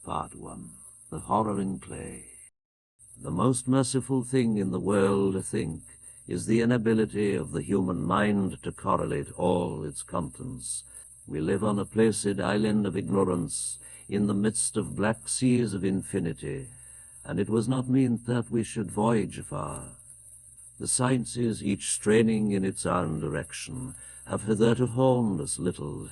Part 1. The Horror in Clay. The most merciful thing in the world, I think, is the inability of the human mind to correlate all its contents. We live on a placid island of ignorance, in the midst of black seas of infinity, and it was not meant that we should voyage far. The sciences, each straining in its own direction, have hitherto harmed us little,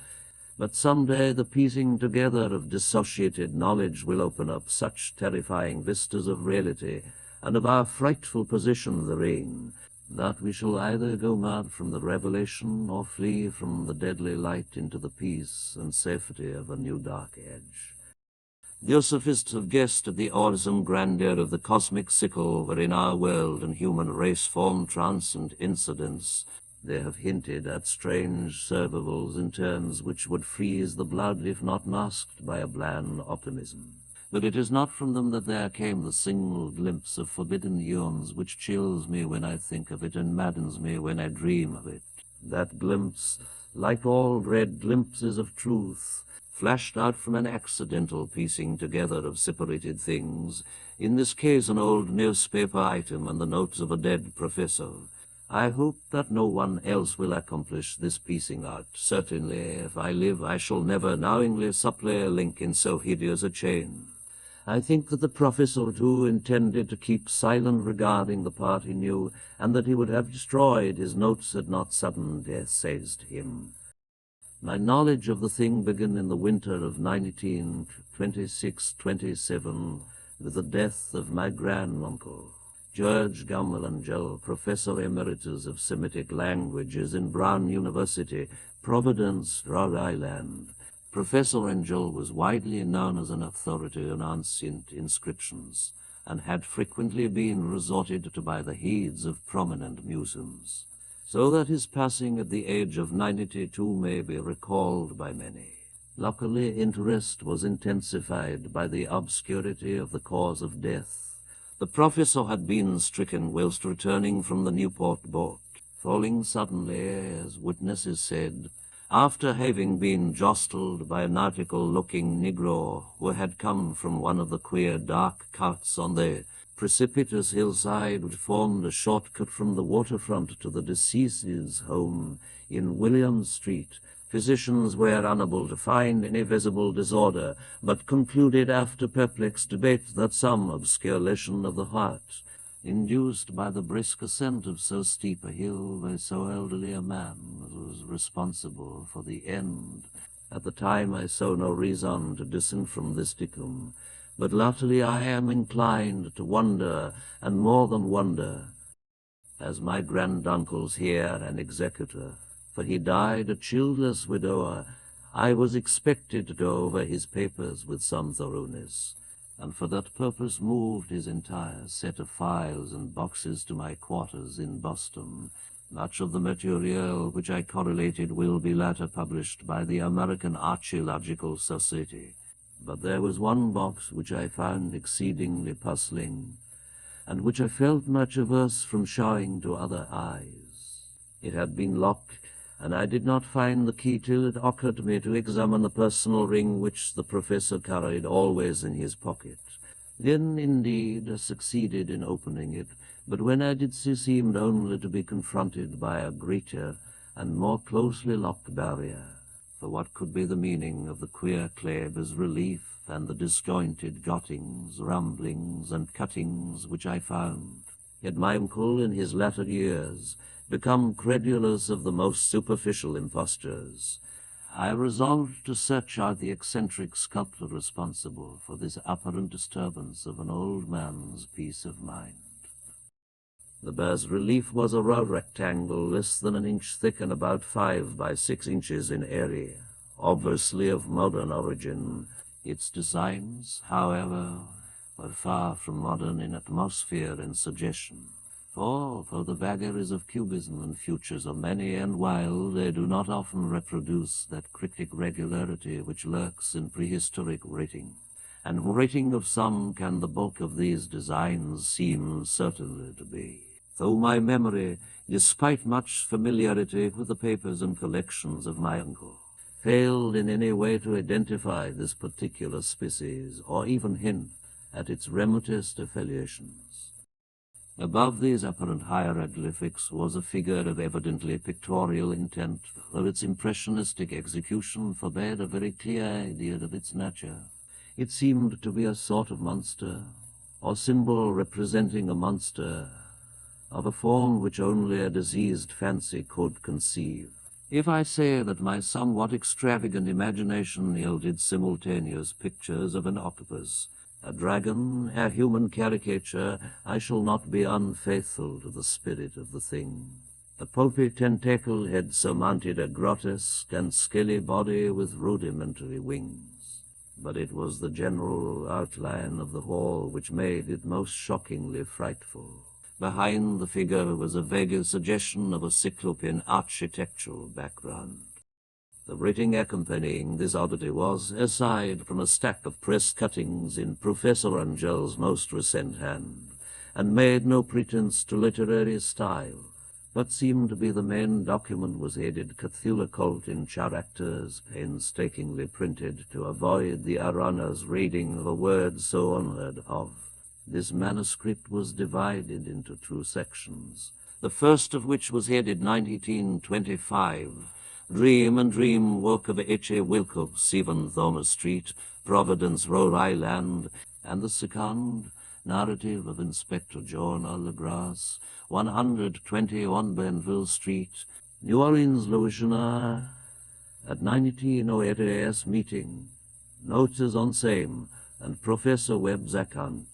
but some day the piecing together of dissociated knowledge will open up such terrifying vistas of reality and of our frightful position therein, that we shall either go mad from the revelation or flee from the deadly light into the peace and safety of a new dark age. Theosophists have guessed at the awesome grandeur of the cosmic sickle wherein our world and human race form transcend incidents. They have hinted at strange servables in terms which would freeze the blood if not masked by a bland optimism. But it is not from them that there came the single glimpse of forbidden eons which chills me when I think of it and maddens me when I dream of it. That glimpse, like all dread glimpses of truth, flashed out from an accidental piecing together of separated things, in this case an old newspaper item and the notes of a dead professor. I hope that no one else will accomplish this piecing out. Certainly, if I live, I shall never knowingly supply a link in so hideous a chain. I think that the professor, too, intended to keep silent regarding the part he knew, and that he would have destroyed his notes had not sudden death seized him. My knowledge of the thing began in the winter of 1926-27 with the death of my granduncle, George Gammelangel, Professor Emeritus of Semitic Languages in Brown University, Providence, Rhode Island. Professor Angel was widely known as an authority on ancient inscriptions, and had frequently been resorted to by the heads of prominent museums, so that his passing at the age of 92 may be recalled by many. Luckily, interest was intensified by the obscurity of the cause of death. The professor had been stricken whilst returning from the Newport boat, falling suddenly, as witnesses said, after having been jostled by a nautical-looking negro who had come from one of the queer dark cuts on the precipitous hillside which formed a shortcut from the waterfront to the deceased's home in William Street. Physicians were unable to find any visible disorder, but concluded after perplexed debate that some obscure lesion of the heart, induced by the brisk ascent of so steep a hill by so elderly a man, was responsible for the end. At the time I saw no reason to dissent from this dictum, but latterly I am inclined to wonder, and more than wonder, as my granduncle's heir and executor, for he died a childless widower, I was expected to go over his papers with some thoroughness, and for that purpose moved his entire set of files and boxes to my quarters in Boston. Much of the material which I correlated will be later published by the American Archaeological Society, but there was one box which I found exceedingly puzzling, and which I felt much averse from showing to other eyes. It had been locked, and I did not find the key till it occurred to me to examine the personal ring which the professor carried always in his pocket. Then, indeed, I succeeded in opening it, but when I did so seemed only to be confronted by a greater and more closely locked barrier. For what could be the meaning of the queer clay bas-relief and the disjointed jottings, rumblings, and cuttings which I found? Yet my uncle, in his latter years, become credulous of the most superficial impostures, I resolved to search out the eccentric sculptor responsible for this apparent disturbance of an old man's peace of mind. The bas-relief was a round rectangle less than an inch thick and about 5 by 6 inches in area, obviously of modern origin. Its designs, however, were far from modern in atmosphere and suggestion. For, though the vagaries of cubism and futures are many and wild, they do not often reproduce that cryptic regularity which lurks in prehistoric writing. And writing of some can the bulk of these designs seem certainly to be. Though my memory, despite much familiarity with the papers and collections of my uncle, failed in any way to identify this particular species, or even hint at its remotest affiliations. Above these apparent hieroglyphics was a figure of evidently pictorial intent, though its impressionistic execution forbade a very clear idea of its nature. It seemed to be a sort of monster, or symbol representing a monster, of a form which only a diseased fancy could conceive. If I say that my somewhat extravagant imagination yielded simultaneous pictures of an octopus, a dragon, a human caricature, I shall not be unfaithful to the spirit of the thing. The pulpy tentacle head surmounted a grotesque and scaly body with rudimentary wings. But it was the general outline of the hall which made it most shockingly frightful. Behind the figure was a vague suggestion of a cyclopean architectural background. The writing accompanying this oddity was, aside from a stack of press cuttings in Professor Angel's most recent hand, and made no pretense to literary style, but seemed to be the main document was headed Cthulhu cult in characters painstakingly printed to avoid the Arana's reading of a word so unheard of. This manuscript was divided into two sections, the first of which was headed 1925, Dream and Dream, work of H.A. Wilcox, 7 Thomas Street, Providence, Rhode Island, and the second, Narrative of Inspector John Allegrass, 121 Benville Street, New Orleans, Louisiana, at 1908 A.S. meeting. Notes is on same, and Professor Webb's account.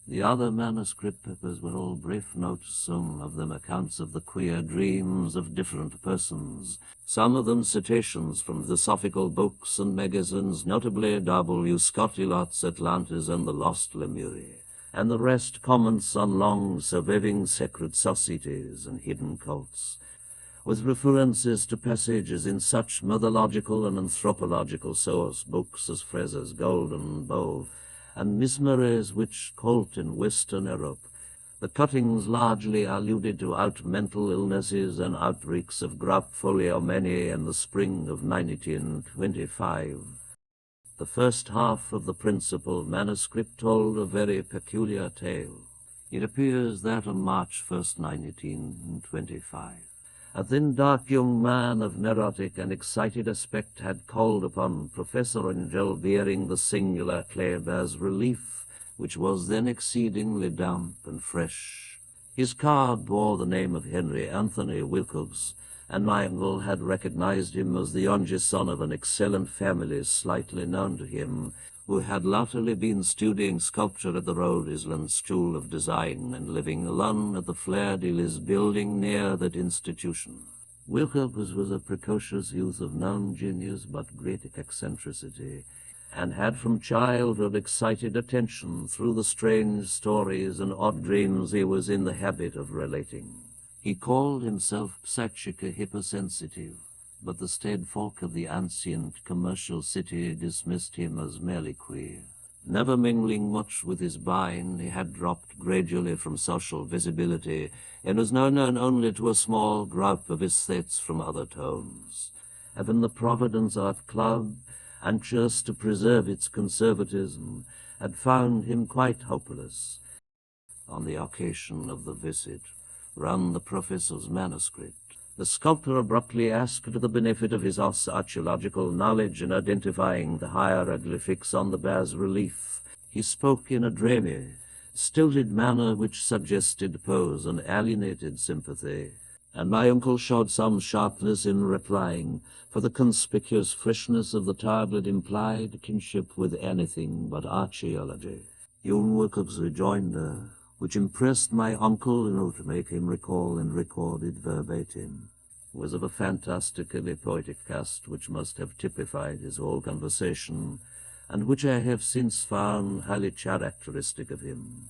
The other manuscript papers were all brief notes, some of them accounts of the queer dreams of different persons, some of them citations from philosophical books and magazines, notably W. Scott Elot's Atlantis and the Lost Lemuria, and the rest comments on long surviving sacred societies and hidden cults, with references to passages in such mythological and anthropological source books as Fraser's Golden Bow, and Miss Murray's Witch Cult in Western Europe. The cuttings largely alluded to mental illnesses and outbreaks of grape folio mania in the spring of 1925. The first half of the principal manuscript told a very peculiar tale. It appears that on March 1st, 1925, a thin, dark young man of neurotic and excited aspect had called upon Professor Angel bearing the singular clay bas relief, which was then exceedingly damp and fresh. His card bore the name of Henry Anthony Wilcox, and my uncle had recognized him as the youngest son of an excellent family slightly known to him, who had latterly been studying sculpture at the Rhode Island School of Design and living alone at the Fleur de Lis building near that institution. Wilcox was a precocious youth of known genius but great eccentricity, and had from childhood excited attention through the strange stories and odd dreams he was in the habit of relating. He called himself psychica hypersensitive, but the staid folk of the ancient commercial city dismissed him as merely queer. Never mingling much with his bine, he had dropped gradually from social visibility, and was now known only to a small group of aesthetes from other tones. Even the Providence Art Club, anxious to preserve its conservatism, had found him quite hopeless. On the occasion of the visit, ran the professor's manuscript. The sculptor abruptly asked the benefit of his archaeological knowledge in identifying the hieroglyphics on the bas-relief. He spoke in a dreamy, stilted manner which suggested pose and alienated sympathy, and my uncle showed some sharpness in replying, for the conspicuous freshness of the tablet implied kinship with anything but archaeology. Young Wilcox's rejoinder, which impressed my uncle enough to make him recall and record it verbatim, was of a fantastically poetic cast which must have typified his whole conversation, and which I have since found highly characteristic of him.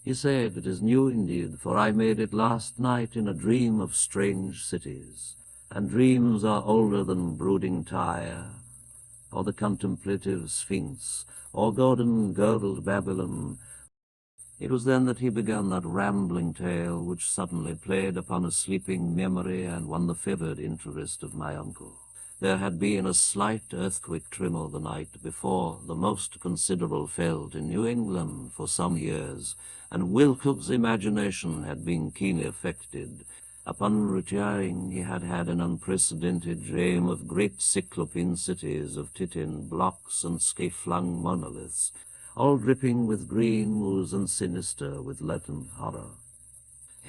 He said, "It is new indeed, for I made it last night in a dream of strange cities, and dreams are older than brooding Tyre, or the contemplative Sphinx, or golden-girdled Babylon." It was then that he began that rambling tale which suddenly played upon a sleeping memory and won the fevered interest of my uncle. There had been a slight earthquake tremor the night before, the most considerable felt in New England for some years, and Wilcox's imagination had been keenly affected. Upon retiring, he had had an unprecedented dream of great cyclopean cities of Titan blocks and scale-flung monoliths, all dripping with green ooze and sinister with latent horror.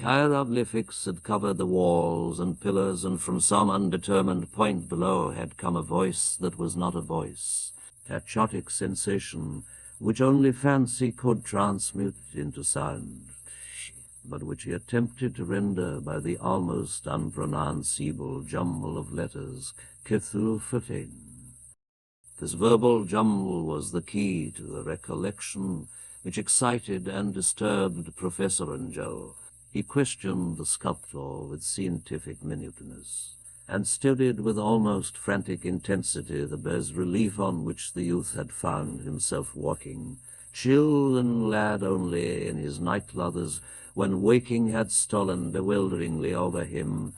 Hieroglyphics had covered the walls and pillars, and from some undetermined point below had come a voice that was not a voice, a chotic sensation which only fancy could transmute into sound, but which he attempted to render by the almost unpronounceable jumble of letters, Cthulhu. This verbal jumble was the key to the recollection which excited and disturbed Professor Angel. He questioned the sculptor with scientific minuteness, and studied with almost frantic intensity the bas-relief on which the youth had found himself walking, chill and glad only in his night-clothes, when waking had stolen bewilderingly over him.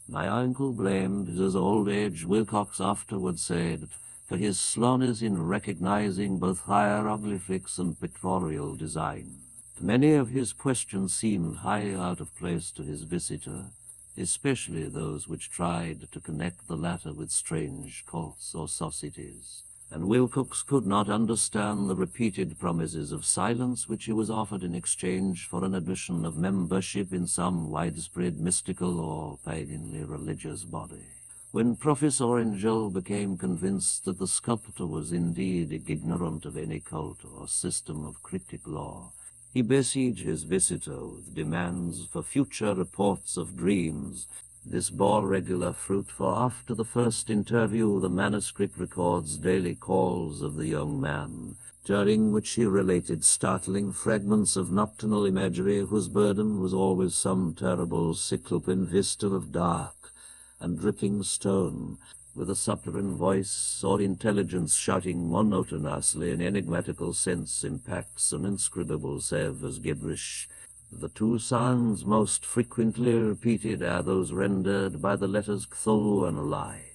My uncle blamed his old age, Wilcox afterward said, for his slowness in recognizing both hieroglyphics and pictorial design. Many of his questions seemed highly out of place to his visitor, especially those which tried to connect the latter with strange cults or societies, and Wilcox could not understand the repeated promises of silence which he was offered in exchange for an admission of membership in some widespread mystical or paganly religious body. When Professor Angel became convinced that the sculptor was indeed ignorant of any cult or system of cryptic law, he besieged his visitor with demands for future reports of dreams. This bore regular fruit, for after the first interview the manuscript records daily calls of the young man, during which he related startling fragments of nocturnal imagery whose burden was always some terrible cyclopean vista of dark and dripping stone, with a subterranean voice or intelligence shouting monotonously in enigmatical sense impacts and inscrutable save as gibberish. The two sounds most frequently repeated are those rendered by the letters Cthulhu and lie.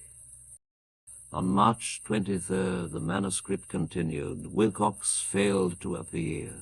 On March 23rd, the manuscript continued. Wilcox failed to appear,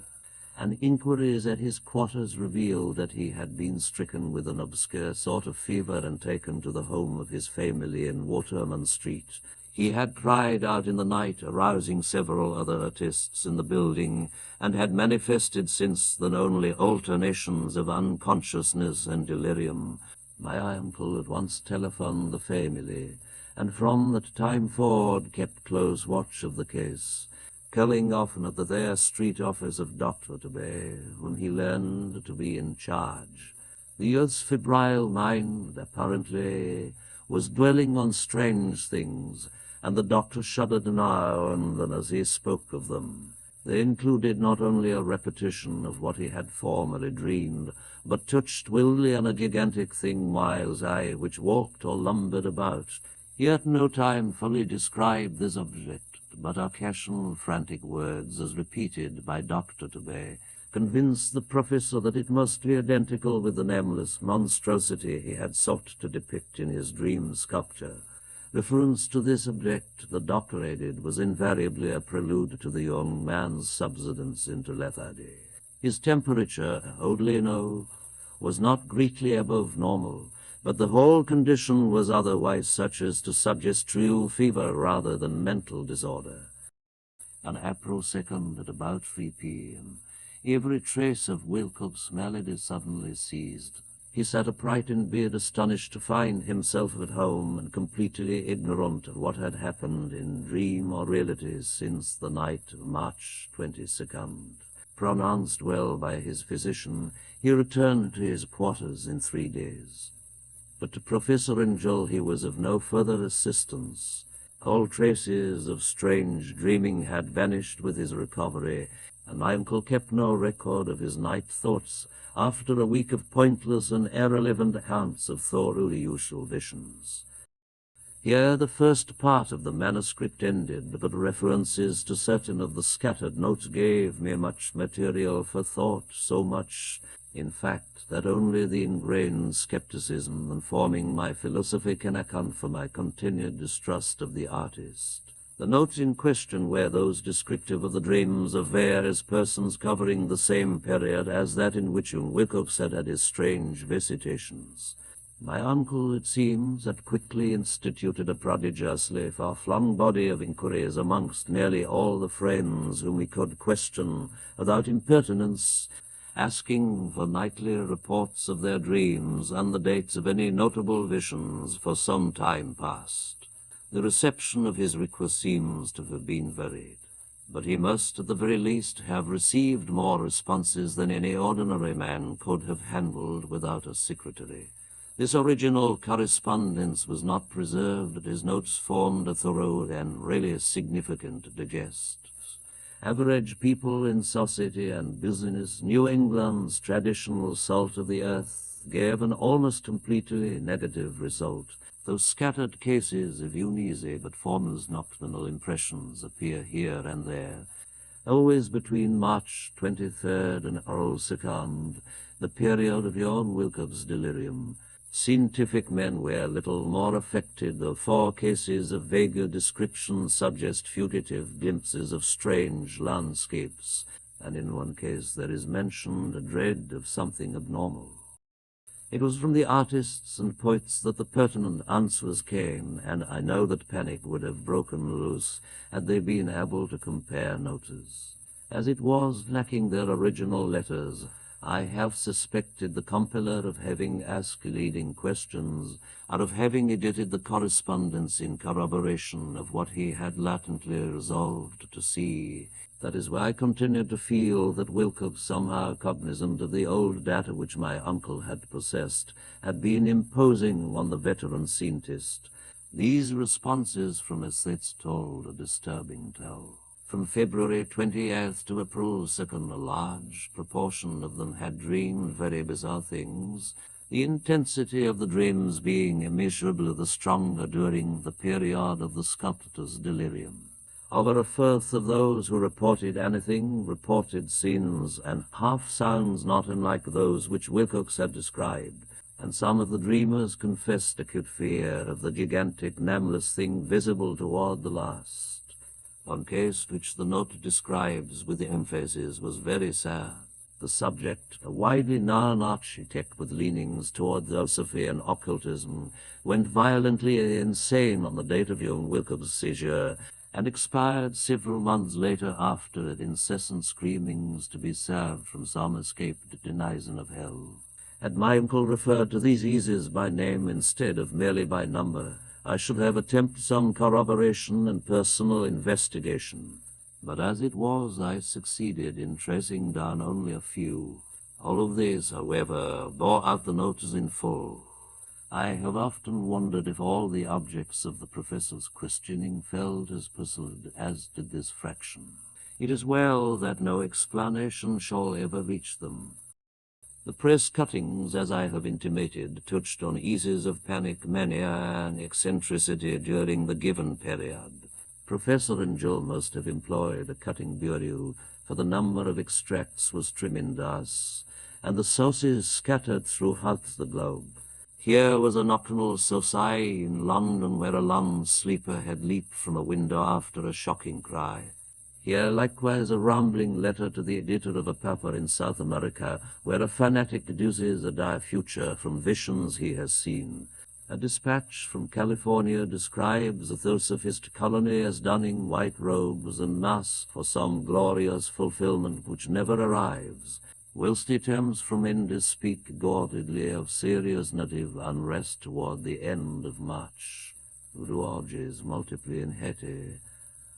and inquiries at his quarters revealed that he had been stricken with an obscure sort of fever and taken to the home of his family in Waterman Street. He had cried out in the night, arousing several other artists in the building, and had manifested since then only alternations of unconsciousness and delirium. My uncle at once telephoned the family, and from that time forward kept close watch of the case, calling often at the there street office of Dr. Tobey, whom he learned to be in charge. The youth's febrile mind, apparently, was dwelling on strange things, and the doctor shuddered now and then as he spoke of them. They included not only a repetition of what he had formerly dreamed, but touched willfully on a gigantic thing miles high, which walked or lumbered about. He at no time fully described this object, but occasional frantic words, as repeated by Dr. Tobey, convinced the professor that it must be identical with the nameless monstrosity he had sought to depict in his dream sculpture. Reference to this object, the doctor added, was invariably a prelude to the young man's subsidence into lethargy. His temperature, oddly enough, was not greatly above normal, but the whole condition was otherwise such as to suggest true fever rather than mental disorder. On April 2nd, at about 3 p.m., every trace of Wilcox's malady suddenly ceased. He sat upright in bed, astonished to find himself at home and completely ignorant of what had happened in dream or reality since the night of March 22nd. Pronounced well by his physician, he returned to his quarters in 3 days. But to Professor Angel he was of no further assistance. All traces of strange dreaming had vanished with his recovery, and my uncle kept no record of his night thoughts after a week of pointless and irrelevant accounts of thoroughly usual visions. Here the first part of the manuscript ended, but references to certain of the scattered notes gave me much material for thought, so much In fact, that only the ingrained skepticism informing my philosophy can account for my continued distrust of the artist. The notes in question were those descriptive of the dreams of various persons covering the same period as that in which young Wilcox had his strange visitations. My uncle, it seems, had quickly instituted a prodigiously far-flung body of inquiries amongst nearly all the friends whom we could question without impertinence, asking for nightly reports of their dreams and the dates of any notable visions for some time past. The reception of his request seems to have been varied, but he must at the very least have received more responses than any ordinary man could have handled without a secretary. This original correspondence was not preserved, and his notes formed a thorough and really significant digest. Average people in society and business, New England's traditional salt of the earth, gave an almost completely negative result, though scattered cases of uneasy but formless nocturnal impressions appear here and there. Always between March 23rd and April 2nd, the period of young Wilcox's delirium, scientific men were little more affected, though 4 cases of vaguer description suggest fugitive glimpses of strange landscapes, and in one case there is mentioned a dread of something abnormal. It was from the artists and poets that the pertinent answers came, and I know that panic would have broken loose had they been able to compare notes. As it was, lacking their original letters, I have suspected the compiler of having asked leading questions, or of having edited the correspondence in corroboration of what he had latently resolved to see. That is why I continued to feel that Wilcox, somehow cognizant of the old data which my uncle had possessed, had been imposing on the veteran scientist. These responses from estates told a disturbing tale. From February 28th to April 2nd, a large proportion of them had dreamed very bizarre things, the intensity of the dreams being immeasurably the stronger during the period of the sculptor's delirium. Over a fourth of those who reported anything reported scenes and half sounds not unlike those which Wilcox had described, and some of the dreamers confessed acute fear of the gigantic nameless thing visible toward the last. One case which the note describes with emphasis was very sad. The subject, a widely known architect with leanings toward theosophy and occultism, went violently insane on the date of young Wilcox's seizure, and expired several months later after it, incessant screamings to be served from some escaped denizen of hell. Had my uncle referred to these eases by name instead of merely by number, I should have attempted some corroboration and personal investigation. But as it was, I succeeded in tracing down only a few. All of these, however, bore out the notice in full. I have often wondered if all the objects of the professor's questioning felt as puzzled as did this fraction. It is well that no explanation shall ever reach them. The press cuttings, as I have intimated, touched on eases of panic mania and eccentricity during the given period. Professor and Joe must have employed a cutting bureau, for the number of extracts was tremendous, and the sources scattered throughout the globe. Here was a nocturnal society in London where a lone sleeper had leaped from a window after a shocking cry. Here likewise a rambling letter to the editor of a paper in South America, where a fanatic deduces a dire future from visions he has seen. A dispatch from California describes a theosophist colony as donning white robes and masks for some glorious fulfillment which never arrives, whilst attempts from Indies speak guardedly of serious native unrest toward the end of March. Voodoo orgies multiply in Haiti.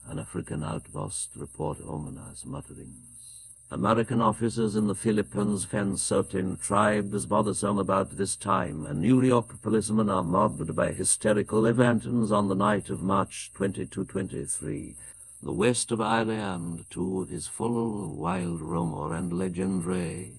An African outpost report ominous mutterings. American officers in the Philippines fan certain tribes bothersome about this time, and New York policemen are mobbed by hysterical events on the night of March 22-23. The west of Ireland, too, is full of wild rumour and legendary,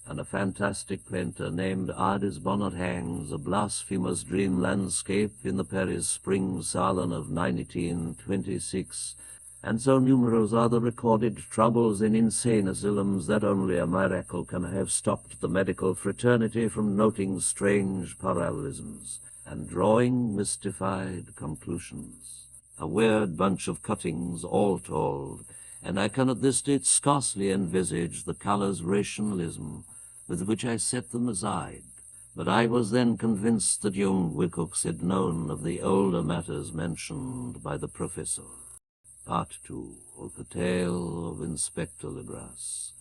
and a fantastic painter named Ardis Bonnet hangs a blasphemous dream landscape in the Paris spring salon of 1926, and so numerous are the recorded troubles in insane asylums that only a miracle can have stopped the medical fraternity from noting strange parallelisms and drawing mystified conclusions. A weird bunch of cuttings, all told, and I can at this date scarcely envisage the colours rationalism with which I set them aside. But I was then convinced that young Wilcox had known of the older matters mentioned by the professor. Part 2 of the Tale of Inspector Legras.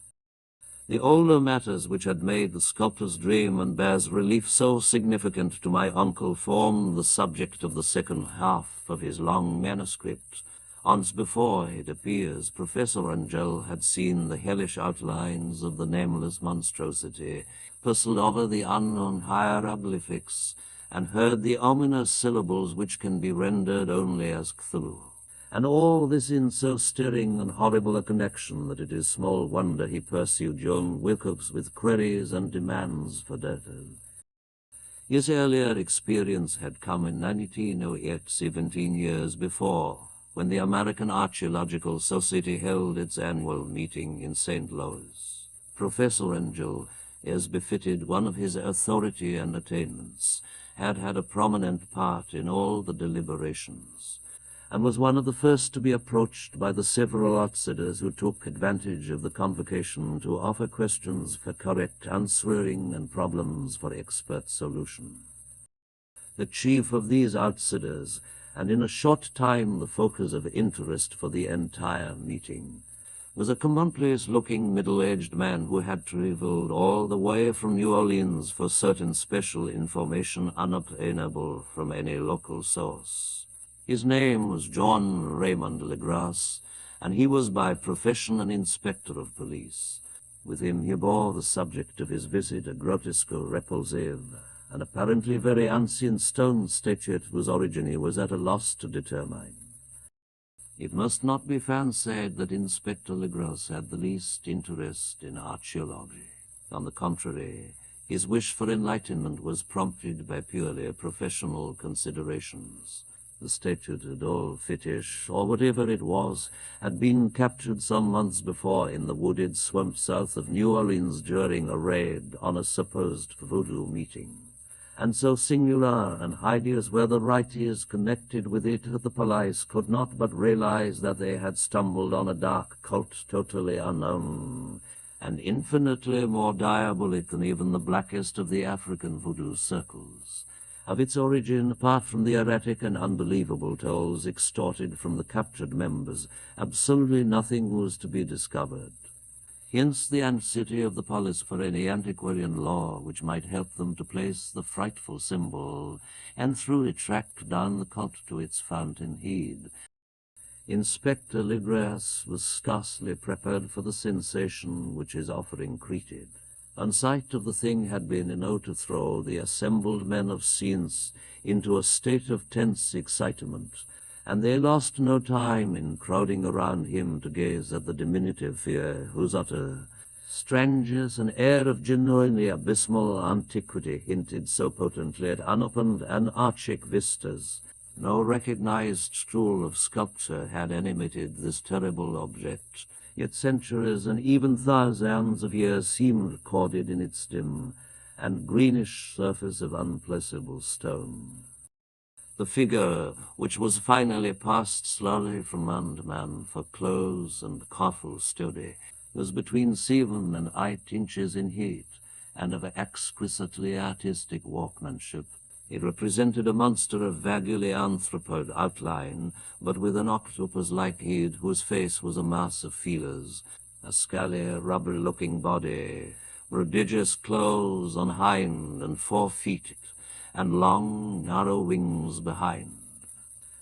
The older matters which had made the sculptor's dream and bas relief so significant to my uncle formed the subject of the second half of his long manuscript. Once before, it appears, Professor Angel had seen the hellish outlines of the nameless monstrosity, puzzled over the unknown hieroglyphics, and heard the ominous syllables which can be rendered only as Cthulhu. And all this in so stirring and horrible a connection that it is small wonder he pursued young Wilcox with queries and demands for data. His earlier experience had come in 1908, 17 years before, when the American Archaeological Society held its annual meeting in St. Louis. Professor Angel, as befitted one of his authority and attainments, had had a prominent part in all the deliberations, and was one of the first to be approached by the several outsiders who took advantage of the convocation to offer questions for correct answering and problems for expert solution. The chief of these outsiders, and in a short time the focus of interest for the entire meeting, was a commonplace-looking middle-aged man who had traveled all the way from New Orleans for certain special information unobtainable from any local source. His name was John Raymond Legras, and he was by profession an inspector of police. With him he bore the subject of his visit a grotesque repulsive, an apparently very ancient stone statue whose origin he was at a loss to determine. It must not be fancied that Inspector Legras had the least interest in archaeology. On the contrary, his wish for enlightenment was prompted by purely professional considerations. The statue, doll, fetish, or whatever it was, had been captured some months before in the wooded swamp south of New Orleans during a raid on a supposed voodoo meeting. And so singular and hideous were the writers connected with it that the police could not but realize that they had stumbled on a dark cult totally unknown, and infinitely more diabolic than even the blackest of the African voodoo circles. Of its origin, apart from the erratic and unbelievable tolls extorted from the captured members, absolutely nothing was to be discovered. Hence the anxiety of the police for any antiquarian law which might help them to place the frightful symbol, and through it track down the cult to its fountain head. Inspector Legras was scarcely prepared for the sensation which his offering created. On sight of the thing had been enough to throw the assembled men of science into a state of tense excitement, and they lost no time in crowding around him to gaze at the diminutive figure whose utter strangeness and air of genuinely abysmal antiquity hinted so potently at unopened and archaic vistas. No recognized school of sculpture had animated this terrible object, yet centuries and even thousands of years seemed recorded in its dim and greenish surface of unplaceable stone. The figure, which was finally passed slowly from man to man for close and careful study, was between 7 and 8 inches in height, and of exquisitely artistic workmanship. It represented a monster of vaguely anthropod outline, but with an octopus-like head whose face was a mass of feelers, a scaly, rubber-looking body, prodigious claws on hind and 4 feet, and long, narrow wings behind.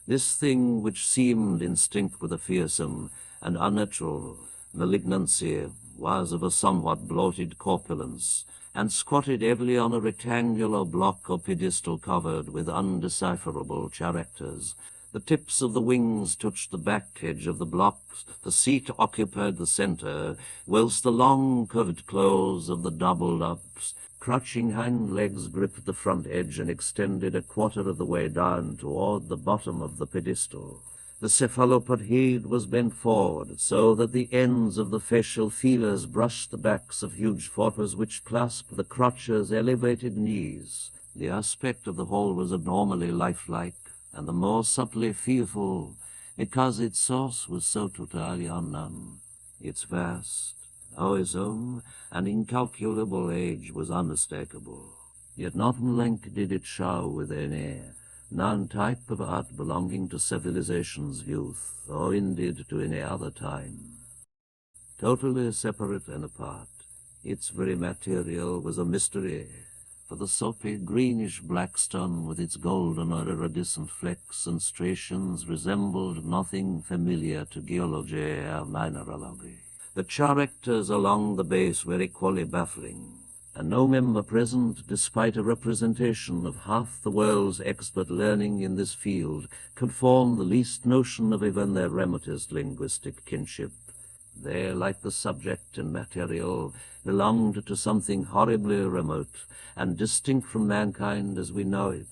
This thing, which seemed instinct with a fearsome and unnatural malignancy, was of a somewhat bloated corpulence, and squatted heavily on a rectangular block or pedestal covered with undecipherable characters. The tips of the wings touched the back edge of the block, the seat occupied the center, whilst the long curved claws of the doubled-up, crouching hind legs gripped the front edge and extended a quarter of the way down toward the bottom of the pedestal. The cephalopod head was bent forward, so that the ends of the facial feelers brushed the backs of huge forepaws which clasped the crotch's elevated knees. The aspect of the hall was abnormally lifelike, and the more subtly fearful, because its source was so totally unknown. Its vast, own, and incalculable age was unmistakable. Yet not in length did it show with any non-type of art belonging to civilization's youth, or indeed to any other time. Totally separate and apart, its very material was a mystery, for the soapy greenish-black stone with its golden or iridescent flecks and striations resembled nothing familiar to geology or mineralogy. The characters along the base were equally baffling, and no member present, despite a representation of half the world's expert learning in this field, could form the least notion of even their remotest linguistic kinship. They, like the subject and material, belonged to something horribly remote and distinct from mankind as we know it,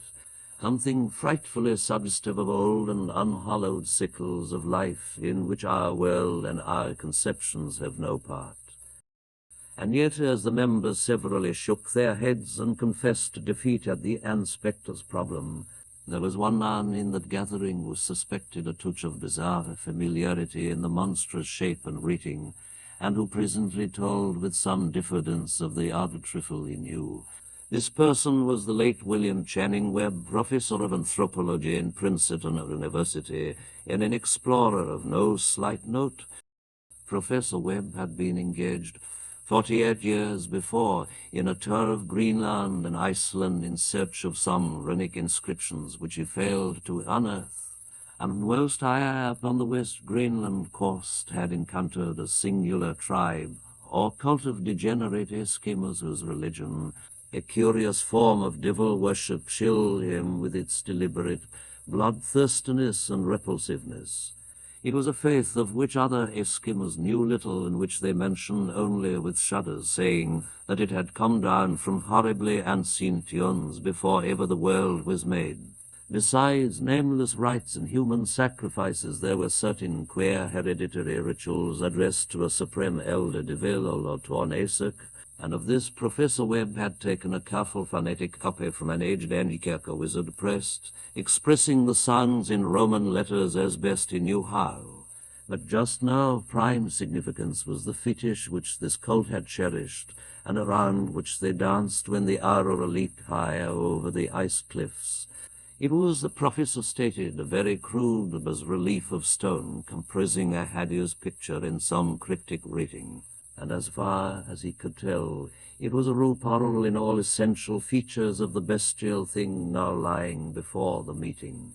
something frightfully suggestive of old and unhallowed cycles of life in which our world and our conceptions have no part. And yet, as the members severally shook their heads and confessed defeat at the inspector's problem, there was one man in that gathering who suspected a touch of bizarre familiarity in the monstrous shape and greeting, and who presently told with some diffidence of the odd trifle he knew. This person was the late William Channing Webb, professor of anthropology in Princeton University, and an explorer of no slight note. Professor Webb had been engaged 48 years before in a tour of Greenland and Iceland in search of some runic inscriptions which he failed to unearth, and whilst higher up on the West Greenland coast had encountered a singular tribe, or cult of degenerate Eskimos whose religion, a curious form of devil worship, chilled him with its deliberate bloodthirstiness and repulsiveness. It was a faith of which other Eskimos knew little, and which they mentioned only with shudders, saying that it had come down from horribly ancient eons before ever the world was made. Besides nameless rites and human sacrifices, there were certain queer hereditary rituals addressed to a supreme elder devil or to an Aesir, and of this Professor Webb had taken a careful phonetic copy from an aged Antiquerque wizard priest, expressing the signs in Roman letters as best he knew how. But just now of prime significance was the fetish which this cult had cherished, and around which they danced when the aurora leaped higher over the ice cliffs. It was, the professor stated, a very crude bas-relief of stone, comprising a hideous picture in some cryptic writing, and as far as he could tell, it was a rule parallel in all essential features of the bestial thing now lying before the meeting.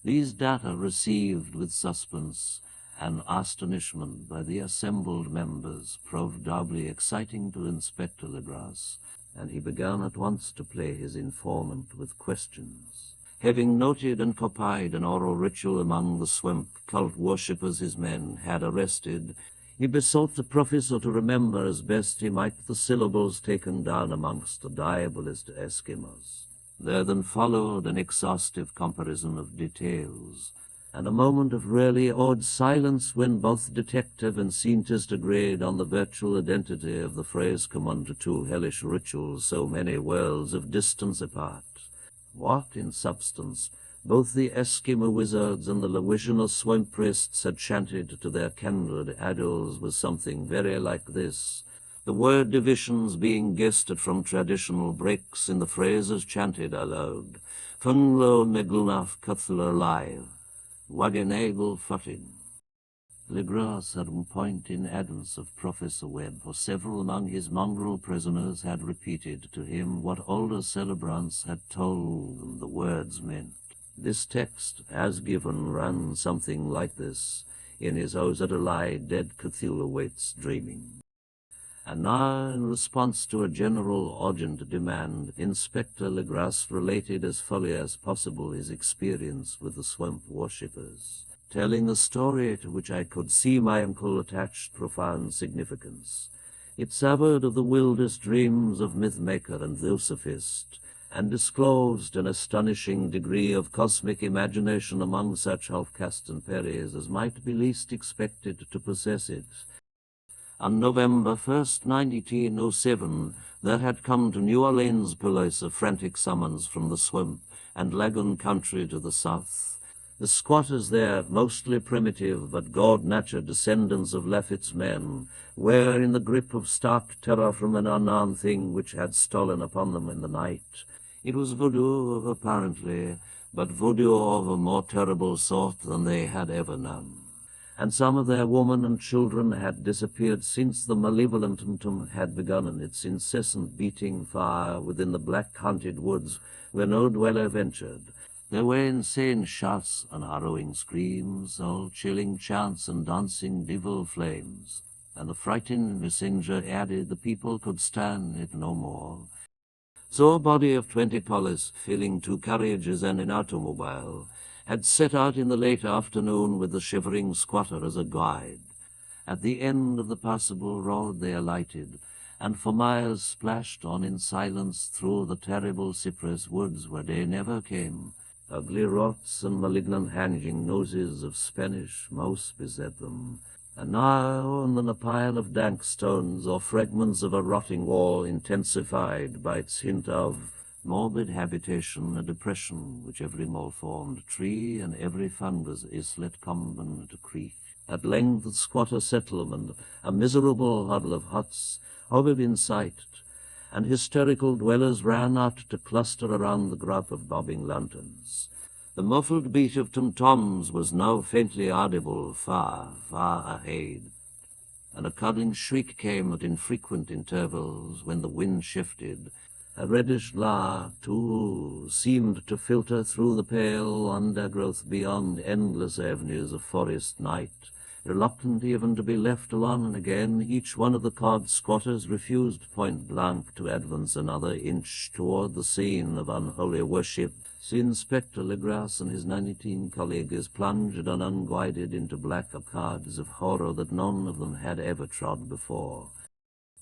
These data received with suspense and astonishment by the assembled members proved doubly exciting to Inspector Legras, and he began at once to play his informant with questions. Having noted and copied an oral ritual among the swamp cult worshippers his men had arrested, he besought the professor to remember as best he might the syllables taken down amongst the diabolist Eskimos. There then followed an exhaustive comparison of details, and a moment of really awed silence when both detective and scientist agreed on the virtual identity of the phrase common to two hellish rituals so many worlds of distance apart. What, in substance, both the Eskimo wizards and the Lewisian swamp priests had chanted to their kindred idols was something very like this, the word divisions being guessed from traditional breaks in the phrases chanted aloud. Funglo meglunaf Cthulhu live, wagenagel futin. Legras had on point in advance of Professor Webb, for several among his mongrel prisoners had repeated to him what older celebrants had told them the words meant. This text, as given, ran something like this: in his Ozadalai dead Cthulhu waits dreaming. And now, in response to a general urgent demand, Inspector Legras related as fully as possible his experience with the swamp worshippers, telling a story to which I could see my uncle attached profound significance. It savored of the wildest dreams of myth-maker and theosophist, and disclosed an astonishing degree of cosmic imagination among such half-caste and peries as might be least expected to possess it. On November 1st, 1907, there had come to New Orleans police a frantic summons from the swamp and lagoon country to the south. The squatters there, mostly primitive but god-natured descendants of Lafitte's men, were in the grip of stark terror from an unknown thing which had stolen upon them in the night. It was voodoo, apparently, but voodoo of a more terrible sort than they had ever known. And some of their women and children had disappeared since the malevolent autumn had begun in its incessant beating fire within the black-haunted woods where no dweller ventured. There were insane shouts and harrowing screams, soul-chilling chants and dancing devil flames, and the frightened messenger added the people could stand it no more. So a body of 20 police, filling 2 carriages and an automobile, had set out in the late afternoon with the shivering squatter as a guide. At the end of the passable road they alighted, and for miles splashed on in silence through the terrible cypress woods where they never came. Ugly rots and malignant hanging noses of Spanish mouse beset them, and now and then a pile of dank stones or fragments of a rotting wall intensified by its hint of morbid habitation, a depression which every malformed tree and every fungus islet combined to creak. At length the squatter settlement, a miserable huddle of huts, hovered in sight, and hysterical dwellers ran out to cluster around the group of bobbing lanterns. The muffled beat of tom-toms was now faintly audible far, far ahead, and a cuddling shriek came at infrequent intervals when the wind shifted. A reddish glare, too, seemed to filter through the pale undergrowth beyond endless avenues of forest night. Reluctant even to be left alone, and again each one of the cod squatters refused point-blank to advance another inch toward the scene of unholy worship. Inspector Legras and his 19 colleagues plunged unguided into black arcades of horror that none of them had ever trod before.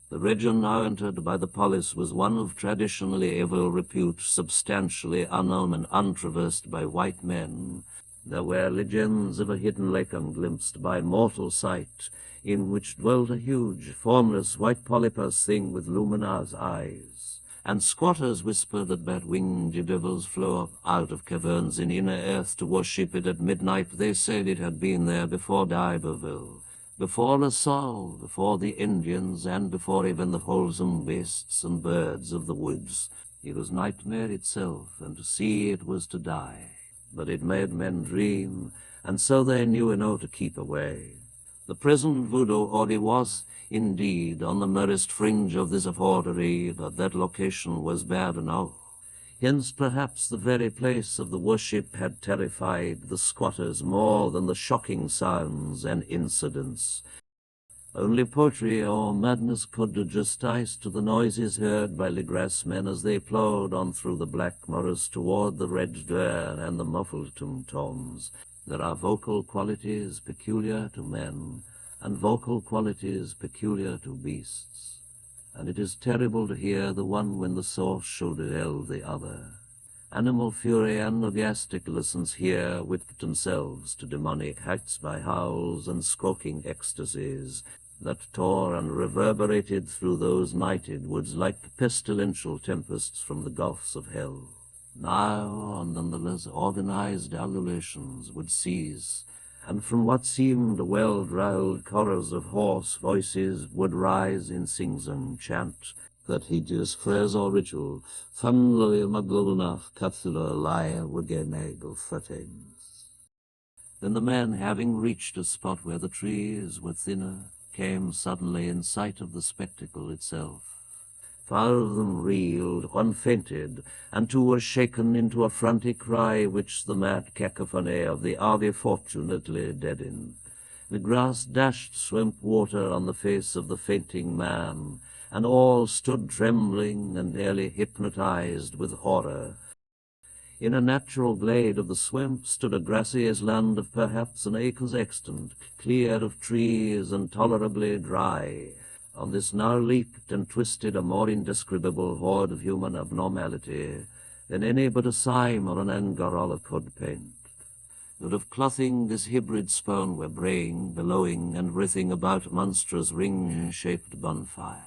The region now entered by the police was one of traditionally evil repute, substantially unknown and untraversed by white men. There were legends of a hidden lake unglimpsed by mortal sight, in which dwelt a huge, formless, white polypus thing with luminous eyes. And squatters whispered that bat-winged devils flew up out of caverns in inner earth to worship it at midnight. They said it had been there before D'Iberville, before La Salle, before the Indians, and before even the wholesome beasts and birds of the woods. It was nightmare itself, and to see it was to die. But it made men dream, and so they knew enough to keep away. The present voodoo order was, indeed, on the merest fringe of this orrery, but that location was bad enough. Hence perhaps the very place of the worship had terrified the squatters more than the shocking sounds and incidents. Only poetry or madness could do justice to the noises heard by Legras men as they ploughed on through the black morass toward the red door and the muffled tom-toms. There are vocal qualities peculiar to men, and vocal qualities peculiar to beasts, and it is terrible to hear the one when the source should tell the other. Animal fury and orgastic listens here whipped themselves to demonic heights by howls and squawking ecstasies that tore and reverberated through those nighted woods like pestilential tempests from the gulfs of hell. Now and then the less organized ululations would cease, and from what seemed a well-drilled chorus of hoarse voices would rise in sing-song chant that hideous phrase or ritual, Fanloy Maglunach Cthulhu Liar Wageneg of Fatens. Then the men, having reached a spot where the trees were thinner, came suddenly in sight of the spectacle itself. 5 of them reeled, 1 fainted, and 2 were shaken into a frantic cry which the mad cacophony of the Ave fortunately deadened. The grass dashed swamp water on the face of the fainting man, and all stood trembling and nearly hypnotized with horror. In a natural glade of the swamp stood a grassy land of perhaps an acre's extent, clear of trees and tolerably dry. On this now leaped and twisted a more indescribable horde of human abnormality, than any but a Syme or an Angorala could paint. But of clothing this hybrid spawn were braying, bellowing, and writhing about monstrous ring-shaped bonfire,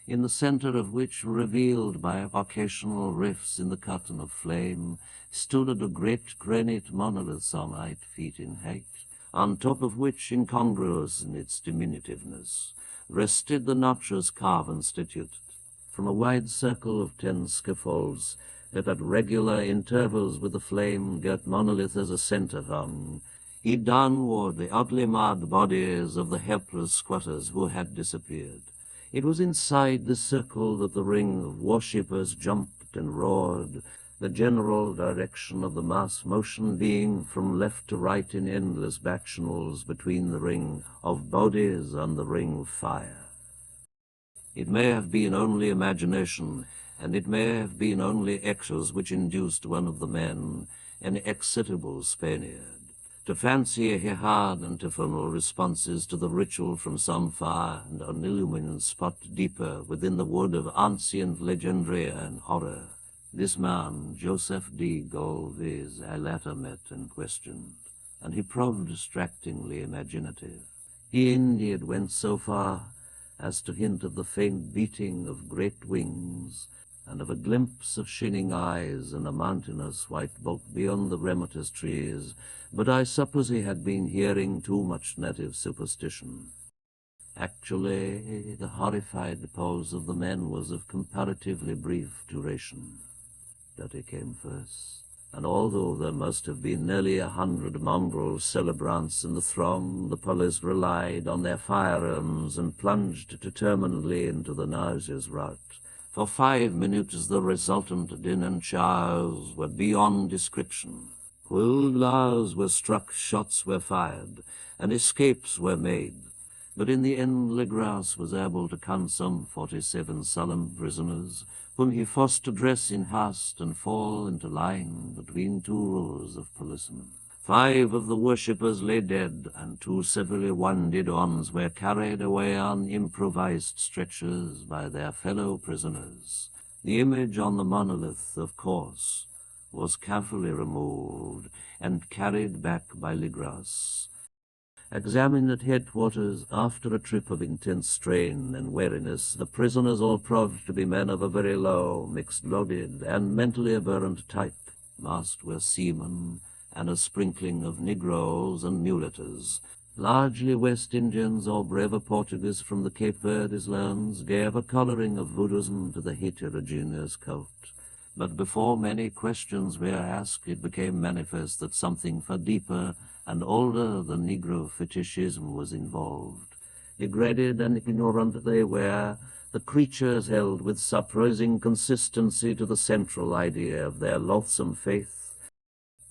in the centre of which, revealed by occasional rifts in the curtain of flame, stood a great granite monolith some 8 feet in height, on top of which, incongruous in its diminutiveness, rested the notches carven statute. From a wide circle of 10 scaffolds, that at regular intervals with the flame-girt monolith as a centre hung, he downward the oddly marred bodies of the helpless squatters who had disappeared. It was inside this circle that the ring of worshippers jumped and roared, the general direction of the mass motion being from left to right in endless bacchanals between the ring of bodies and the ring of fire. It may have been only imagination, and it may have been only echoes which induced one of the men, an excitable Spaniard, to fancy he had antiphonal responses to the ritual from some far and unillumined spot deeper within the wood of ancient legendary and horror. This man, Joseph D. Galvez, I later met and questioned, and he proved distractingly imaginative. He indeed went so far as to hint of the faint beating of great wings, and of a glimpse of shining eyes and a mountainous white bulk beyond the remotest trees, but I suppose he had been hearing too much native superstition. Actually, the horrified pose of the men was of comparatively brief duration. Dirty came first, and although there must have been nearly 100 mongrel celebrants in the throng, the police relied on their firearms and plunged determinedly into the nauseous rout. For 5 minutes the resultant din and chows were beyond description. Quills were struck, shots were fired, and escapes were made. But in the end Legras was able to count some 47 sullen prisoners, whom he forced to dress in haste and fall into line between 2 rows of policemen. 5 of the worshippers lay dead, and 2 severely wounded ones were carried away on improvised stretchers by their fellow prisoners. The image on the monolith, of course, was carefully removed and carried back by Legras. Examined at headquarters after a trip of intense strain and weariness, the prisoners all proved to be men of a very low, mixed-blooded, and mentally aberrant type. Most were seamen, and a sprinkling of Negroes and mulattoes. Largely West Indians or braver Portuguese from the Cape Verdes lands gave a colouring of voodooism to the heterogeneous cult. But before many questions were asked, it became manifest that something far deeper and older than Negro fetishism was involved. Degraded and ignorant they were, the creatures held with surprising consistency to the central idea of their loathsome faith.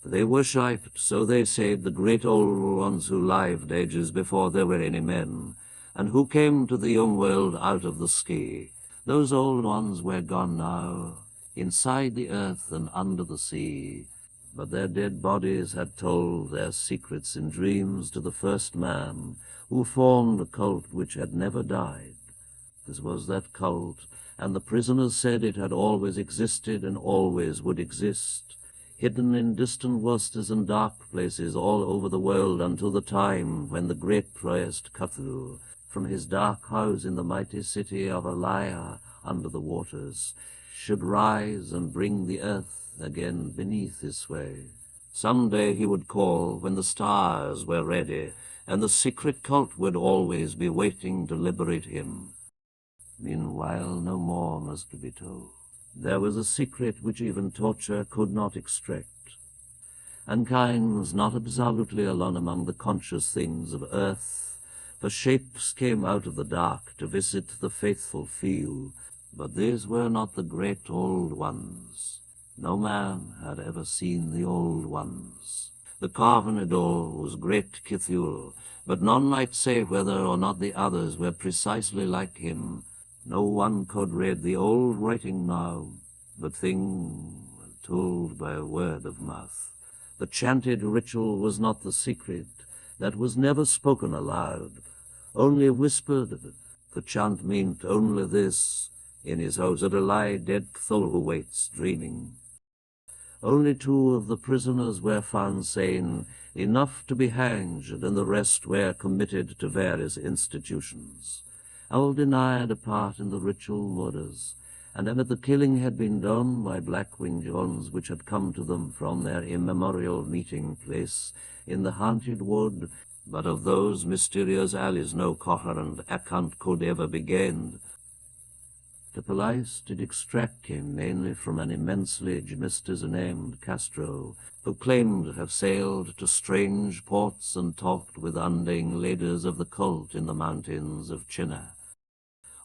They worshipped, so they said, the great old ones who lived ages before there were any men, and who came to the young world out of the sky. Those old ones were gone now, inside the earth and under the sea, but their dead bodies had told their secrets in dreams to the first man, who formed a cult which had never died. This was that cult, and the prisoners said it had always existed and always would exist, hidden in distant Worcesters and dark places all over the world until the time when the great priest Cthulhu, from his dark house in the mighty city of Alaya under the waters, should rise and bring the earth again beneath his sway. Some day he would call when the stars were ready, and the secret cult would always be waiting to liberate him. Meanwhile, no more must be told. There was a secret which even torture could not extract. Mankind was not absolutely alone among the conscious things of earth, for shapes came out of the dark to visit the faithful few, but these were not the great old ones. No man had ever seen the old ones. The carven idol was great Cthulhu, but none might say whether or not the others were precisely like him. No one could read the old writing now, but things were told by a word of mouth. The chanted ritual was not the secret, that was never spoken aloud, only whispered of it. The chant meant only this: in his house at a lie dead Cthulhu waits, dreaming. Only 2 of the prisoners were found sane, enough to be hanged, and the rest were committed to various institutions. All denied a part in the ritual murders, and after the killing had been done by black-winged ones which had come to them from their immemorial meeting place in the haunted wood, but of those mysterious alleys no coherent account could ever be gained. The police did extract him mainly from an immensely mystics named Castro, who claimed to have sailed to strange ports and talked with undying ladies of the cult in the mountains of China.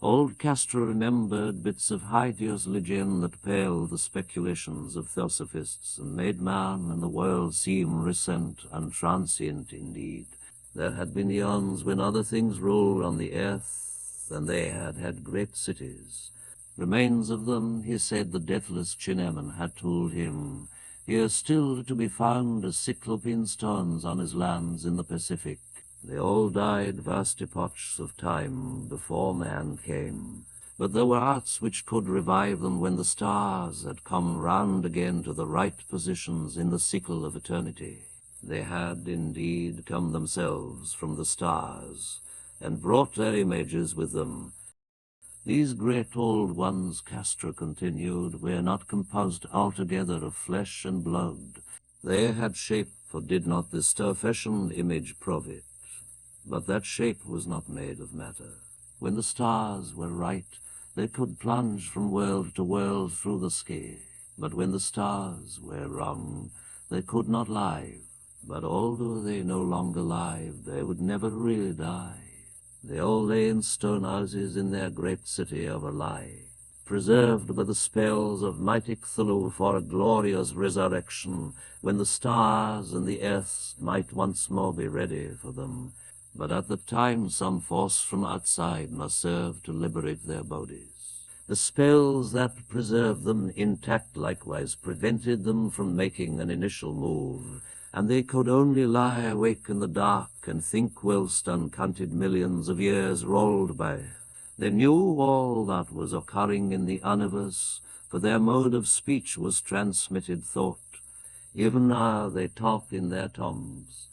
Old Castro remembered bits of hideous legend that paled the speculations of theosophists and made man and the world seem recent and transient indeed. There had been eons when other things ruled on the earth, and they had had great cities. Remains of them, he said, the deathless Chinaman had told him, here still to be found as cyclopean stones on his lands in the Pacific. They all died vast epochs of time before man came, but there were arts which could revive them when the stars had come round again to the right positions in the sickle of eternity. They had indeed come themselves from the stars, and brought their images with them. These great old ones, Castro continued, were not composed altogether of flesh and blood. They had shape, for did not the star-fashioned image prove it? But that shape was not made of matter. When the stars were right, they could plunge from world to world through the sky. But when the stars were wrong, they could not live. But although they no longer live, they would never really die. They all lay in stone houses in their great city of a lie, preserved by the spells of mighty Cthulhu for a glorious resurrection, when the stars and the earth might once more be ready for them. But at the time some force from outside must serve to liberate their bodies. The spells that preserved them intact likewise prevented them from making an initial move, and they could only lie awake in the dark and think whilst uncounted millions of years rolled by. They knew all that was occurring in the universe, for their mode of speech was transmitted thought. Even now they talk in their tongues.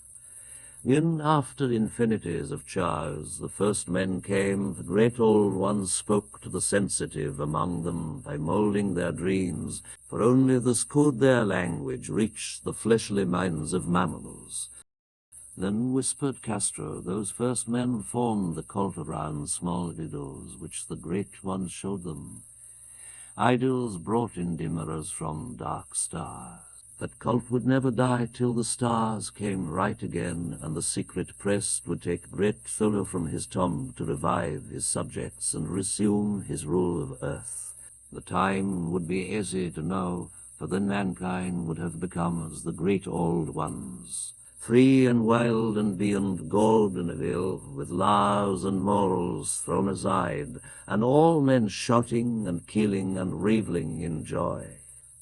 When after infinities of chaos the first men came, the great old ones spoke to the sensitive among them by moulding their dreams, for only thus could their language reach the fleshly minds of mammals. Then whispered Castro, those first men formed the cult around small idols which the great ones showed them. Idols brought in dimmerers from dark stars. That cult would never die till the stars came right again, and the secret priest would take great Cthulhu from his tomb to revive his subjects and resume his rule of earth. The time would be easy to know, for then mankind would have become as the great old ones, free and wild and beyond good and evil, with laws and morals thrown aside, and all men shouting and killing and reveling in joy.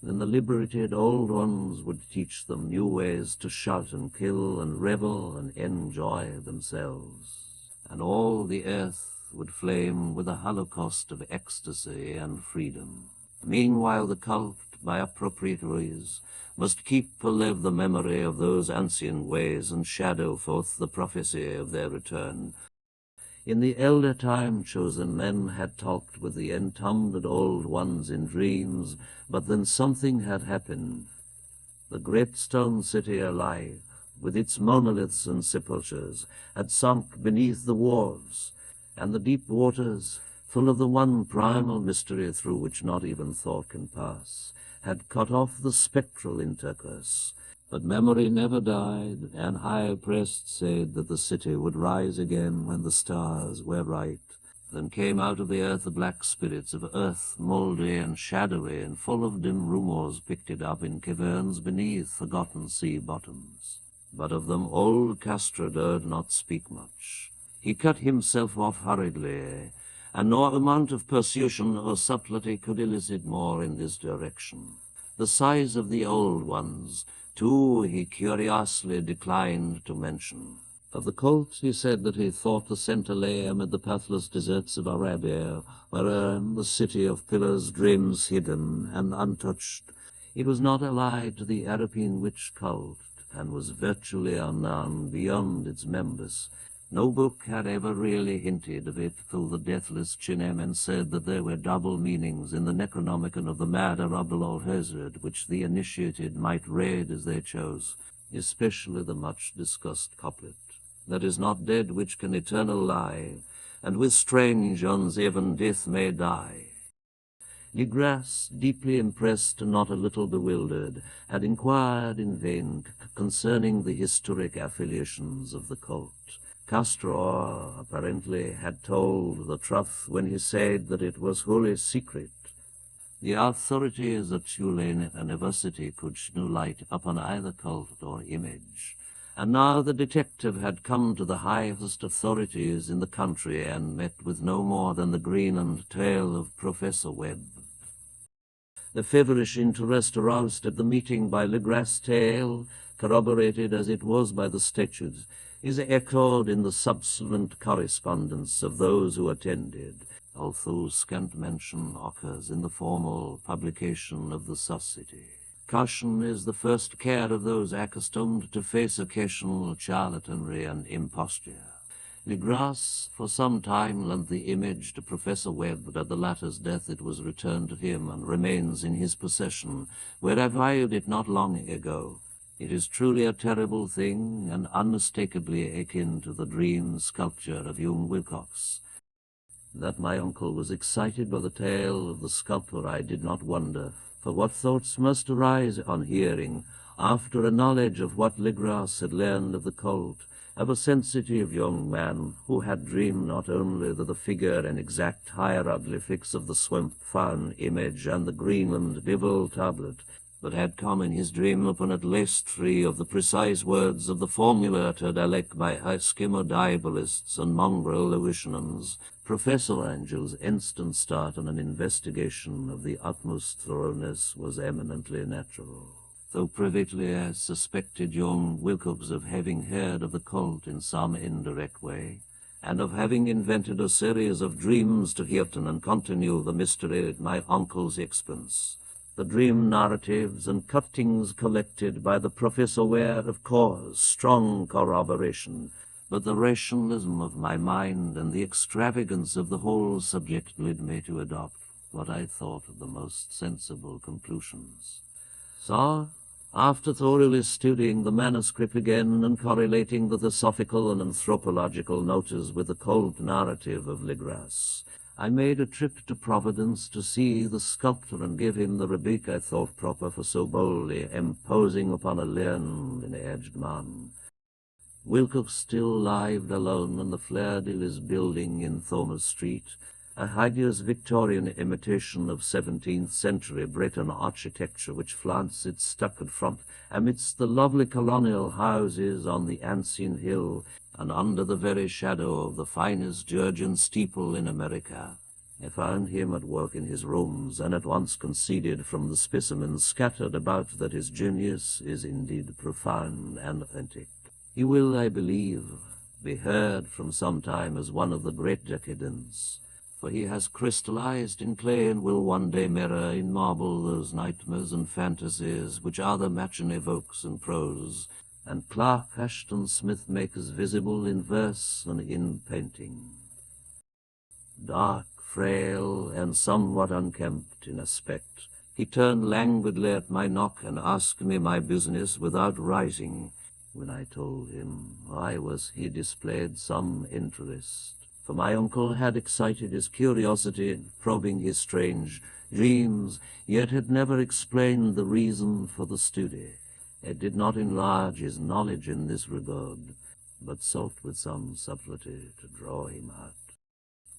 Then the liberated old ones would teach them new ways to shout and kill and revel and enjoy themselves. And all the earth would flame with a holocaust of ecstasy and freedom. Meanwhile the cult, by appropriate ways, must keep alive the memory of those ancient ways and shadow forth the prophecy of their return. In the elder time chosen men had talked with the entombed old ones in dreams, but then something had happened. The great stone city alive, with its monoliths and sepulchres, had sunk beneath the wharves, and the deep waters, full of the one primal mystery through which not even thought can pass, had cut off the spectral intercourse. But memory never died, and high priests said that the city would rise again when the stars were right. Then came out of the earth the black spirits of earth, mouldy and shadowy, and full of dim rumours picked it up in caverns beneath forgotten sea bottoms. But of them old Castro dared not speak much. He cut himself off hurriedly, and no amount of persuasion or subtlety could elicit more in this direction. The size of the old ones, too, he curiously declined to mention. Of the cult he said that he thought the centre lay amid the pathless deserts of Arabia, wherein the city of pillars dreams hidden and untouched. It was not allied to the European witch cult, and was virtually unknown beyond its members. No book had ever really hinted of it, though the deathless Chinamen said that there were double meanings in the Necronomicon of the murder of the Lord Hazard, which the initiated might read as they chose, especially the much-discussed couplet, "That is not dead which can eternal lie, and with strange unseven death may die." Legras, deeply impressed and not a little bewildered, had inquired in vain concerning the historic affiliations of the cult. Castor, apparently, had told the truth when he said that it was wholly secret. The authorities at Tulane University could shed no light upon either cult or image, and now the detective had come to the highest authorities in the country and met with no more than the grin and tail of Professor Webb. The feverish interest aroused at the meeting by Legras' tale, corroborated as it was by the statutes, is echoed in the subsequent correspondence of those who attended, although scant mention occurs in the formal publication of the Society. Caution is the first care of those accustomed to face occasional charlatanry and imposture. Legras for some time lent the image to Professor Webb, but at the latter's death it was returned to him and remains in his possession, where I viewed it not long ago. It is truly a terrible thing, and unmistakably akin to the dream sculpture of young Wilcox. That my uncle was excited by the tale of the sculptor I did not wonder, for what thoughts must arise on hearing, after a knowledge of what Legras had learned of the cult, of a sensitive young man who had dreamed not only that the figure and exact hieroglyphics of the swamp faun image and the Greenland devil tablet, but had come in his dream upon at least 3 of the precise words of the formula uttered alike by Eskimo diabolists and mongrel Lewisianans. Professor Angel's instant start on an investigation of the utmost thoroughness was eminently natural. Though privately I suspected young Wilcox of having heard of the cult in some indirect way, and of having invented a series of dreams to heighten and continue the mystery at my uncle's expense. The dream narratives and cuttings collected by the professor were, of course, strong corroboration, but the rationalism of my mind and the extravagance of the whole subject led me to adopt what I thought the most sensible conclusions. So, after thoroughly studying the manuscript again and correlating the theosophical and anthropological notice with the cold narrative of Legras, I made a trip to Providence to see the sculptor and give him the rebuke I thought proper for so boldly imposing upon a learned and edged man. Wilcox still lived alone in the Fleur-de-Lis building in Thomas Street, a hideous Victorian imitation of 17th-century Breton architecture which flaunts its stuccoed front amidst the lovely colonial houses on the Ancien Hill and under the very shadow of the finest Georgian steeple in America. I found him at work in his rooms, and at once conceded from the specimens scattered about that his genius is indeed profound and authentic. He will, I believe, be heard from some time as one of the great decadents, for he has crystallized in clay and will one day mirror in marble those nightmares and fantasies which other Machen evokes in prose, and Clark Ashton Smith makes visible in verse and in painting. Dark, frail, and somewhat unkempt in aspect, he turned languidly at my knock and asked me my business without rising. When I told him I was, he displayed some interest, for my uncle had excited his curiosity in probing his strange dreams, yet had never explained the reason for the study. It did not enlarge his knowledge in this regard, but sought with some subtlety to draw him out.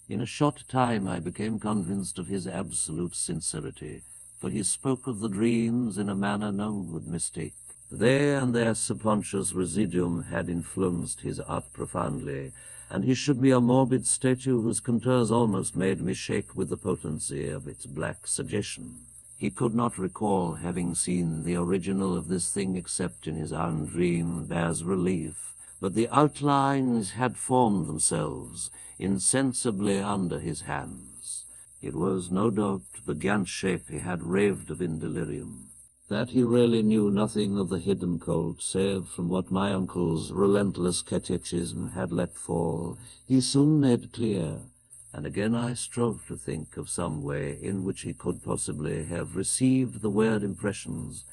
In a short time I became convinced of his absolute sincerity, for he spoke of the dreams in a manner none would mistake. They and their subconscious residuum had influenced his art profoundly, and he showed me a morbid statue whose contours almost made me shake with the potency of its black suggestion. He could not recall having seen the original of this thing except in his own dream bas relief, but the outlines had formed themselves insensibly under his hands. It was, no doubt, the Gantt shape he had raved of in delirium. that he really knew nothing of the hidden cult, save from what my uncle's relentless catechism had let fall, he soon made clear, and again I strove to think of some way in which he could possibly have received the weird impressions.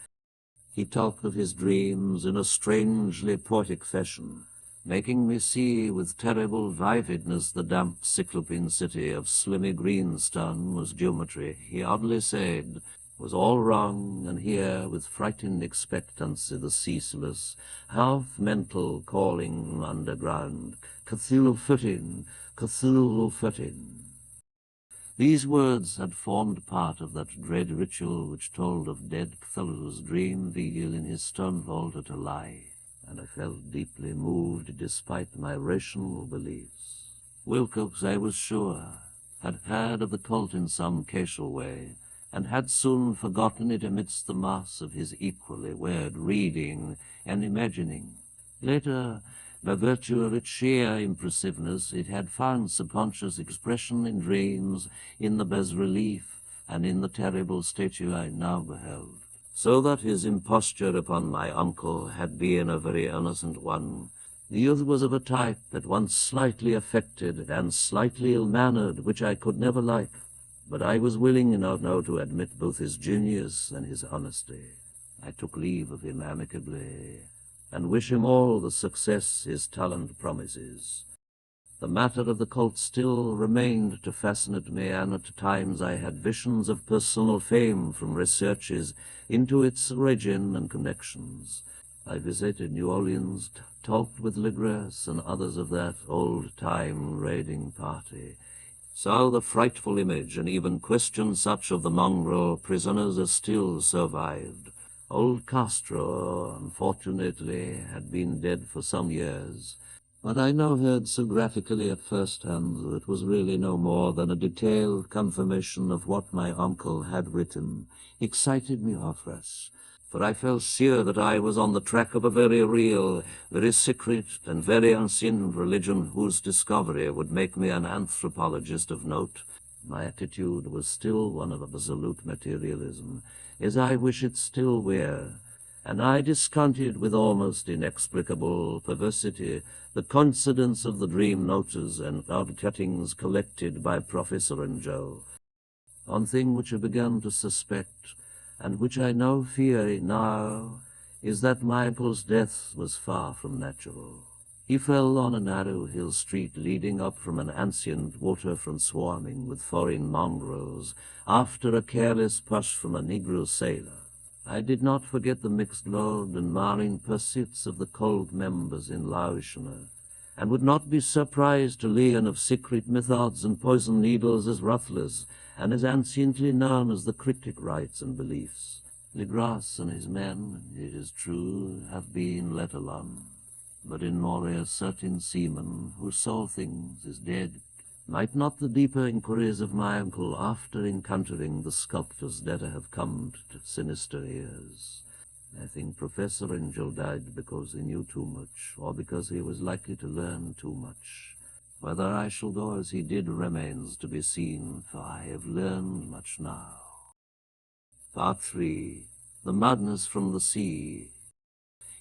He talked of his dreams in a strangely poetic fashion, making me see with terrible vividness the damp cyclopean city of slimy greenstone whose geometry, he oddly said, was all wrong, and here, with frightened expectancy, the ceaseless, half-mental calling underground, Cthulhu footing, Cthulhu footing. These words had formed part of that dread ritual which told of dead Cthulhu's dream vigil in his stone vault at a lie, and I felt deeply moved despite my rational beliefs. Wilcox, I was sure, had heard of the cult in some casual way, and had soon forgotten it amidst the mass of his equally weird reading and imagining. Later, by virtue of its sheer impressiveness, it had found subconscious expression in dreams, in the bas-relief, and in the terrible statue I now beheld. So that his imposture upon my uncle had been a very innocent one. The youth was of a type at once slightly affected and slightly ill-mannered, which I could never like, but I was willing enough now to admit both his genius and his honesty. I took leave of him amicably, and wish him all the success his talent promises. The matter of the cult still remained to fascinate me, and at times I had visions of personal fame from researches into its origin and connections. I visited New Orleans, talked with Legras and others of that old-time raiding party, saw the frightful image, and even questioned such of the mongrel prisoners as still survived. Old Castro, unfortunately, had been dead for some years, but I now heard so graphically at first hand that it was really no more than a detailed confirmation of what my uncle had written, excited me afresh, for I felt sure that I was on the track of a very real, very secret, and very ancient religion whose discovery would make me an anthropologist of note. My attitude was still one of absolute materialism, as I wish it still were, and I discounted with almost inexplicable perversity the coincidence of the dream notes and odd-cuttings collected by Professor Angel. One thing which I began to suspect, and which I now fear now, is that my uncle's death was far from natural. He fell on a narrow hill street leading up from an ancient waterfront swarming with foreign mongrels, after a careless push from a Negro sailor. I did not forget the mixed load and marring pursuits of the cold members in Laotiana, and would not be surprised to learn of secret methods and poison needles as ruthless, and as anciently known as the cryptic rites and beliefs. Legras and his men, it is true, have been let alone, but in Moria certain seaman who saw things is dead. Might not the deeper inquiries of my uncle after encountering the sculptor's debtor have come to sinister ears? I think Professor Angel died because he knew too much, or because he was likely to learn too much. Whether I shall go as he did remains to be seen, for I have learned much now. Part 3. The Madness from the Sea.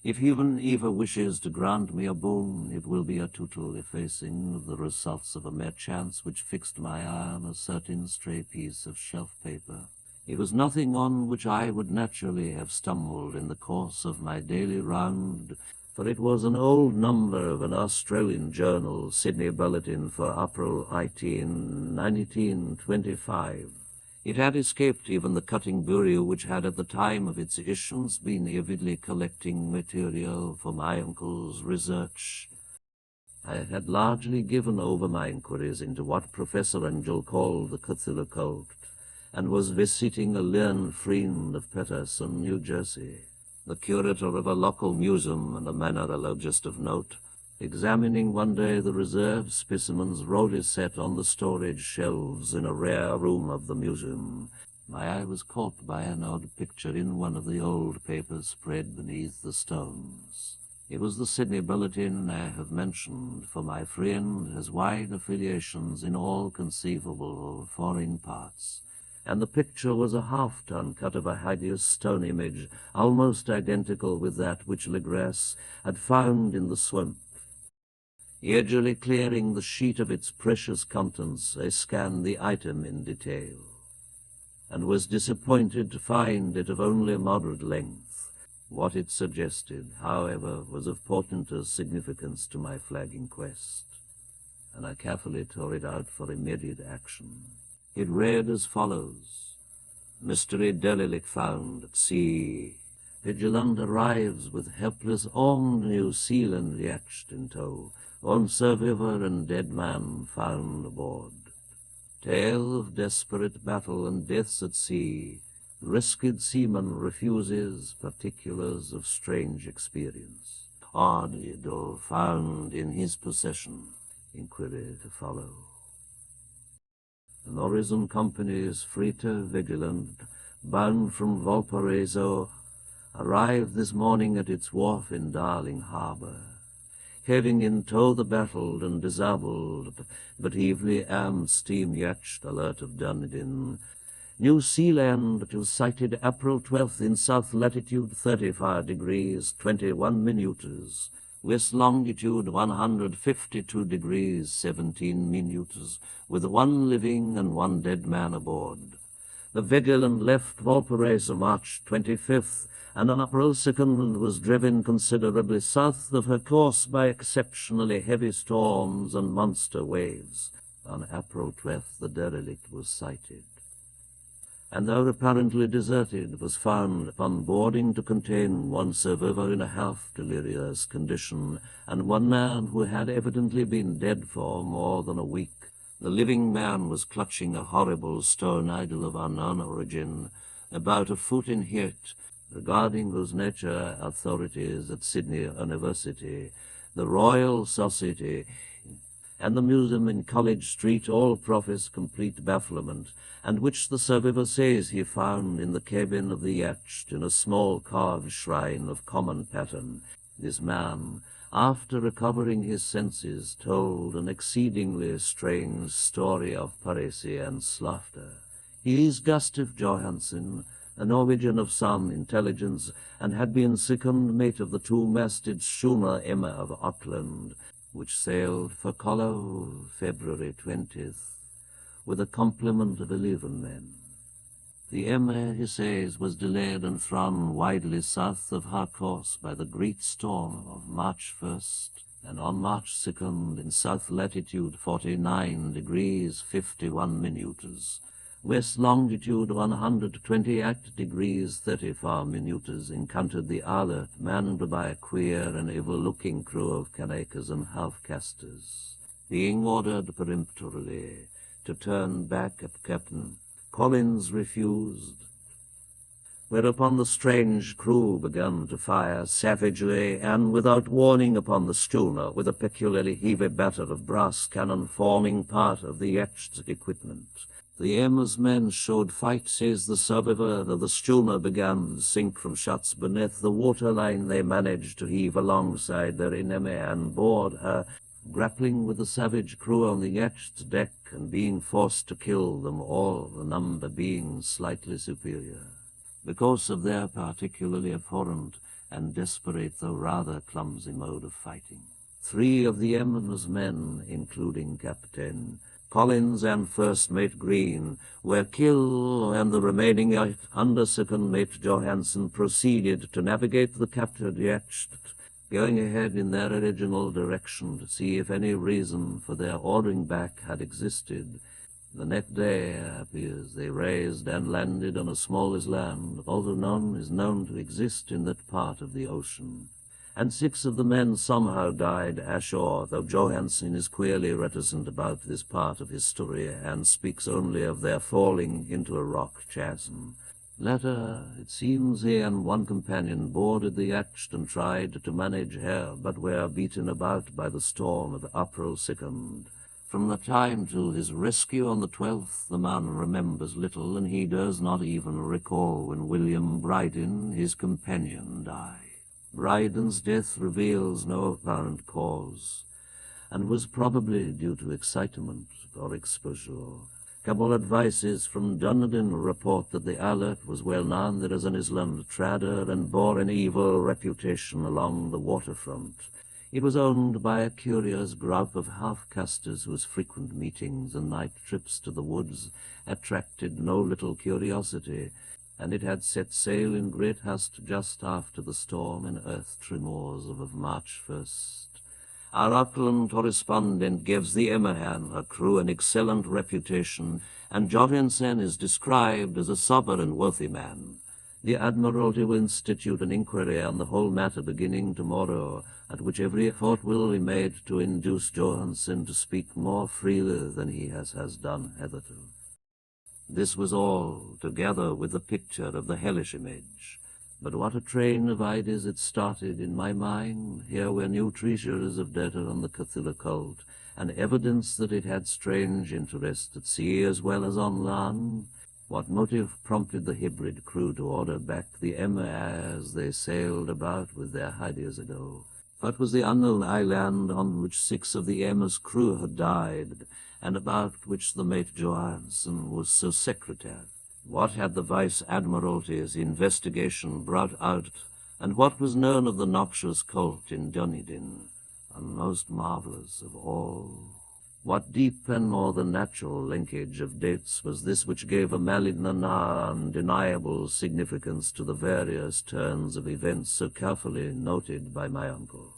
If Heaven ever wishes to grant me a boon, it will be a total effacing of the results of a mere chance which fixed my eye on a certain stray piece of shelf paper. It was nothing on which I would naturally have stumbled in the course of my daily round, for it was an old number of an Australian journal, Sydney Bulletin, for April 1925. It had escaped even the cutting bureau which had at the time of its issuance been avidly collecting material for my uncle's research. I had largely given over my inquiries into what Professor Angel called the Cthulhu cult, and was visiting a learned friend of Paterson, New Jersey, the curator of a local museum and a mineralogist of note, examining one day the reserve specimens Rhodey set on the storage shelves in a rare room of the museum. My eye was caught by an odd picture in one of the old papers spread beneath the stones. It was the Sydney Bulletin I have mentioned, for my friend has wide affiliations in all conceivable foreign parts, and the picture was a half-ton cut of a hideous stone image, almost identical with that which Legras had found in the swamp. Eagerly clearing the sheet of its precious contents, I scanned the item in detail, and was disappointed to find it of only moderate length. What it suggested, however, was of portentous significance to my flagging quest, and I carefully tore it out for immediate action. It read as follows: Mystery derelict found at sea. Vigilant arrives with helpless armed New Zealand yacht in tow. One survivor and dead man found aboard. Tale of desperate battle and deaths at sea. Rescued seaman refuses particulars of strange experience. Armadillo found in his possession. Inquiry to follow. The Horizon Company's freighter Vigilant, bound from Valparaiso, arrived this morning at its wharf in Darling Harbor, having in tow the battled and disabled but heavily armed steam yacht Alert of Dunedin. New Zealand was sighted April 12th in south latitude 35 degrees 21 minutes, west longitude 152 degrees 17 minutes, with one living and one dead man aboard. The Vigilant left Valparaiso March 25th, and on April 2nd was driven considerably south of her course by exceptionally heavy storms and monster waves. On April 12th the derelict was sighted, and though apparently deserted, was found upon boarding to contain one survivor in a half-delirious condition, and one man who had evidently been dead for more than a week. The living man was clutching a horrible stone idol of unknown origin, about a foot in height. Regarding whose nature authorities at Sydney University, the Royal Society, and the museum in College Street all profess complete bafflement, and which the survivor says he found in the cabin of the yacht in a small carved shrine of common pattern. This man, after recovering his senses, told an exceedingly strange story of piracy and slaughter. He is Gustav Johansen, a Norwegian of some intelligence, and had been second mate of the two-masted schooner Emma of Auckland, which sailed for Callao February 20th, with a complement of 11 men. The Emma, he says, was delayed and thrown widely south of her course by the great storm of March 1st, and on March 2nd, in south latitude 49 degrees 51 minutes, west longitude 128 degrees 34 minutes, encountered the Alert, manned by a queer and evil-looking crew of Kanakas and half-casters. Being ordered peremptorily to turn back at Captain Collins refused, whereupon the strange crew began to fire savagely and without warning upon the schooner with a peculiarly heavy batter of brass cannon forming part of the yacht's equipment. The Emma's men showed fight, says the survivor, though the schooner began to sink from shots beneath the waterline. They managed to heave alongside their enemy and board her, grappling with the savage crew on the yacht's deck and being forced to kill them all, the number being slightly superior, because of their particularly abhorrent and desperate though rather clumsy mode of fighting. 3 of the Emma's men, including Captain Collins and First Mate Green, were killed, and the remaining 8 under Second Mate Johansen proceeded to navigate the captured yacht, going ahead in their original direction to see if any reason for their ordering back had existed. The next day, it appears, they raised and landed on a small island, although none is known to exist in that part of the ocean. And 6 of the men somehow died ashore, though Johansen is queerly reticent about this part of his story and speaks only of their falling into a rock chasm. Later, it seems he and one companion boarded the yacht and tried to manage her, but were beaten about by the storm of April 2nd. From the time till his rescue on the 12th, the man remembers little, and he does not even recall when William Bryden, his companion, died. Bryden's death reveals no apparent cause, and was probably due to excitement or exposure. Couple advices from Dunedin report that the Alec was well known there as an island trader and bore an evil reputation along the waterfront. It was owned by a curious group of half-casters whose frequent meetings and night trips to the woods attracted no little curiosity, and it had set sail in great haste just after the storm and earth tremors of March 1st. Our Auckland correspondent gives the Emahan, her crew, an excellent reputation, and Jorgensen is described as a sober and worthy man. The Admiralty will institute an inquiry on the whole matter beginning tomorrow, at which every effort will be made to induce Johansen to speak more freely than he has done hitherto. This was all, together with the picture of the hellish image. But what a train of ideas it started in my mind. Here were new treasures of data on the Cthulhu cult, and evidence that it had strange interest at sea as well as on land. What motive prompted the hybrid crew to order back the Emma as they sailed about with their ideas ago? What was the unknown island on which 6 of the Emma's crew had died, and about which the mate Johansen was so secretive? What had the Vice-Admiralty's investigation brought out, and what was known of the noxious cult in Dunedin? And most marvellous of all, what deep and more than natural linkage of dates was this which gave a malignant undeniable significance to the various turns of events so carefully noted by my uncle?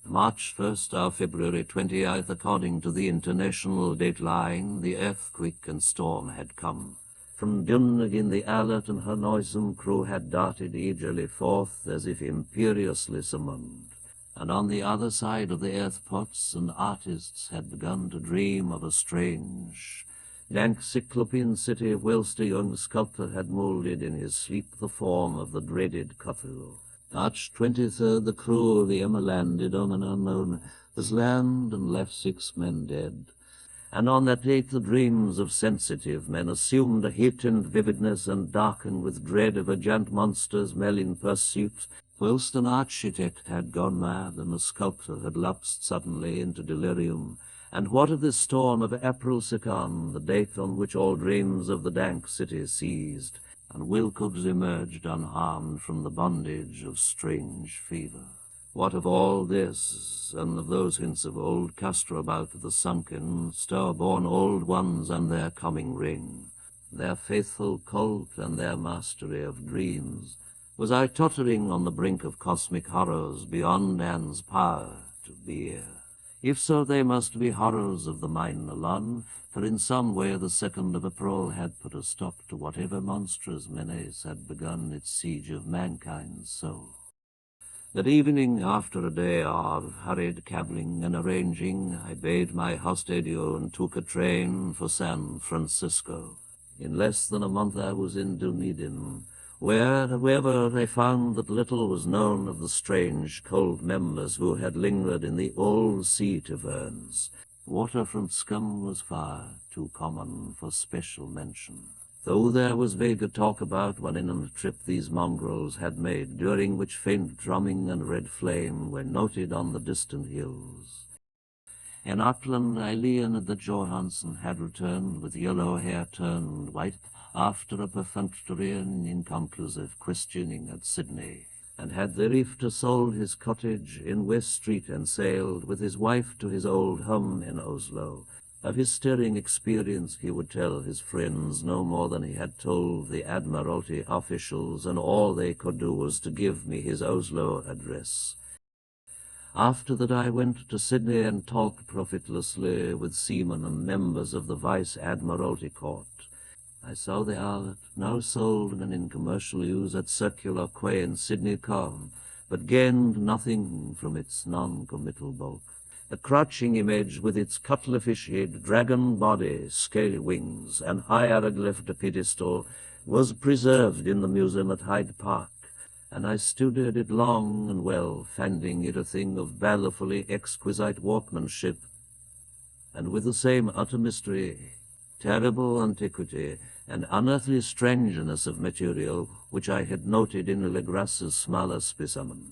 March 1st or February 20th, according to the international dateline, the earthquake and storm had come. From Dunedin the Alert and her noisome crew had darted eagerly forth as if imperiously summoned, and on the other side of the earth pots and artists had begun to dream of a strange, dank cyclopean city whilst a young sculptor had moulded in his sleep the form of the dreaded Cthulhu. March 23rd, the crew of the Emma landed on an unknown land and left 6 men dead. And on that date the dreams of sensitive men assumed a heightened vividness and darkened with dread of a giant monster's malign pursuit, whilst an architect had gone mad and a sculptor had lapsed suddenly into delirium. And what of this storm of April 2nd, the date on which all dreams of the dank city ceased, and Wilcox emerged unharmed from the bondage of strange fever? What of all this, and of those hints of old Castro about the sunken, star-born old ones and their coming ring, their faithful cult and their mastery of dreams? Was I tottering on the brink of cosmic horrors beyond man's power to bear? If so, they must be horrors of the mind alone, for in some way the 2nd of April had put a stop to whatever monstrous menace had begun its siege of mankind's soul. That evening, after a day of hurried cabbling and arranging, I bade my host adieu and took a train for San Francisco. In less than a month I was in Dunedin, where, however, I found that little was known of the strange, cold members who had lingered in the old sea taverns. Waterfront scum was far too common for special mention, though there was vague talk about one inland trip these mongrels had made, during which faint drumming and red flame were noted on the distant hills. In Auckland, I learned that Johansen had returned with yellow hair turned white after a perfunctory and inconclusive questioning at Sydney, and had thereafter sold his cottage in West Street and sailed with his wife to his old home in Oslo. Of his stirring experience he would tell his friends no more than he had told the Admiralty officials, and all they could do was to give me his Oslo address. After that I went to Sydney and talked profitlessly with seamen and members of the Vice-Admiralty Court. I saw the Alert, now sold and in commercial use at Circular Quay in Sydney Cove, but gained nothing from its non-committal bulk. The crouching image, with its cutlefish-head, dragon body, scaly wings, and hieroglyphed pedestal, was preserved in the museum at Hyde Park, and I studied it long and well, finding it a thing of balefully exquisite workmanship, and with the same utter mystery, terrible antiquity, and unearthly strangeness of material which I had noted in Legras's smaller specimen.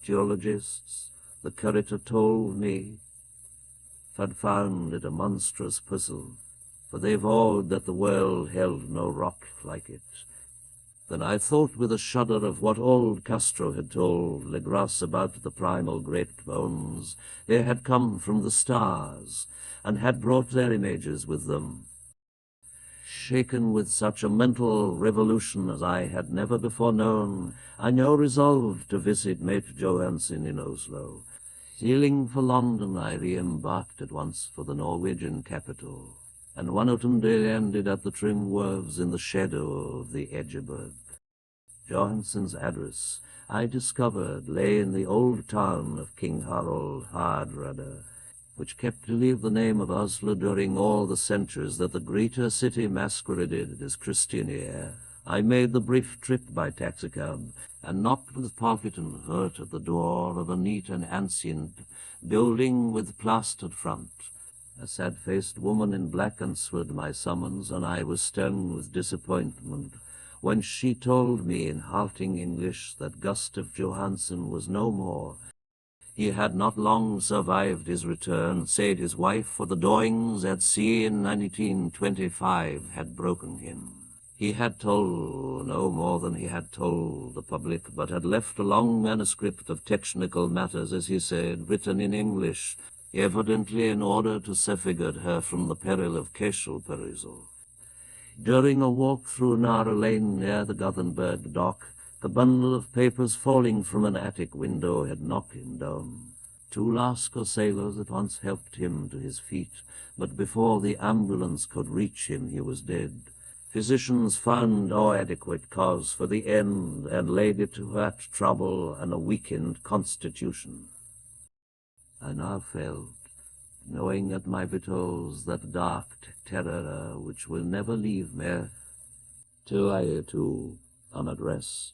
Geologists, the curator told me, had found it a monstrous puzzle, for they vowed that the world held no rock like it. Then I thought with a shudder of what old Castro had told Legras about the primal great bones. They had come from the stars, and had brought their images with them. Shaken with such a mental revolution as I had never before known, I now resolved to visit Mate Johansen in Oslo. Sailing for London, I re-embarked at once for the Norwegian capital, and one autumn day landed at the trim wharves in the shadow of the Edgeberg. Johansen's address, I discovered, lay in the old town of King Harald Hardrada, which kept to leave the name of Oslo during all the centuries that the greater city masqueraded as Christiania. I made the brief trip by taxicab, and knocked with pocket and hurt at the door of a neat and ancient building with plastered front. A sad-faced woman in black answered my summons, and I was stung with disappointment when she told me in halting English that Gustav Johansen was no more. He had not long survived his return, save his wife, for the doings at sea in 1925 had broken him. He had told no more than he had told the public, but had left a long manuscript of technical matters, as he said, written in English, evidently in order to safeguard her from the peril of casual perusal. During a walk through Nara Lane near the Gothenburg dock, the bundle of papers falling from an attic window had knocked him down. 2 Lascar sailors at once helped him to his feet, but before the ambulance could reach him he was dead. Physicians found no adequate cause for the end, and laid it to heart trouble and a weakened constitution. I now felt, knowing at my vitals that dark terror which will never leave me, till I too am at rest,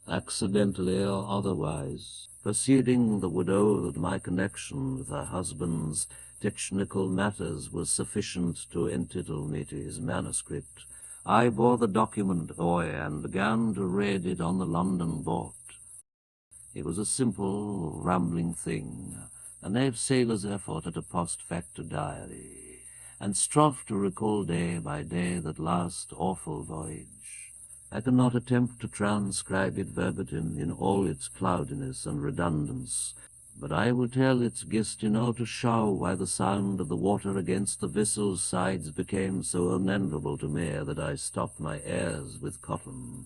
accidentally or otherwise, perceiving the widow that my connection with her husband's technical matters was sufficient to entitle me to his manuscript. I bore the document away and began to read it on the London boat. It was a simple, rambling thing, a native sailor's effort at a post-facto diary, and strove to recall day by day that last awful voyage. I cannot attempt to transcribe it verbatim in all its cloudiness and redundance, but I will tell its gist in order to show why the sound of the water against the vessel's sides became so unendurable to me that I stopped my ears with cotton.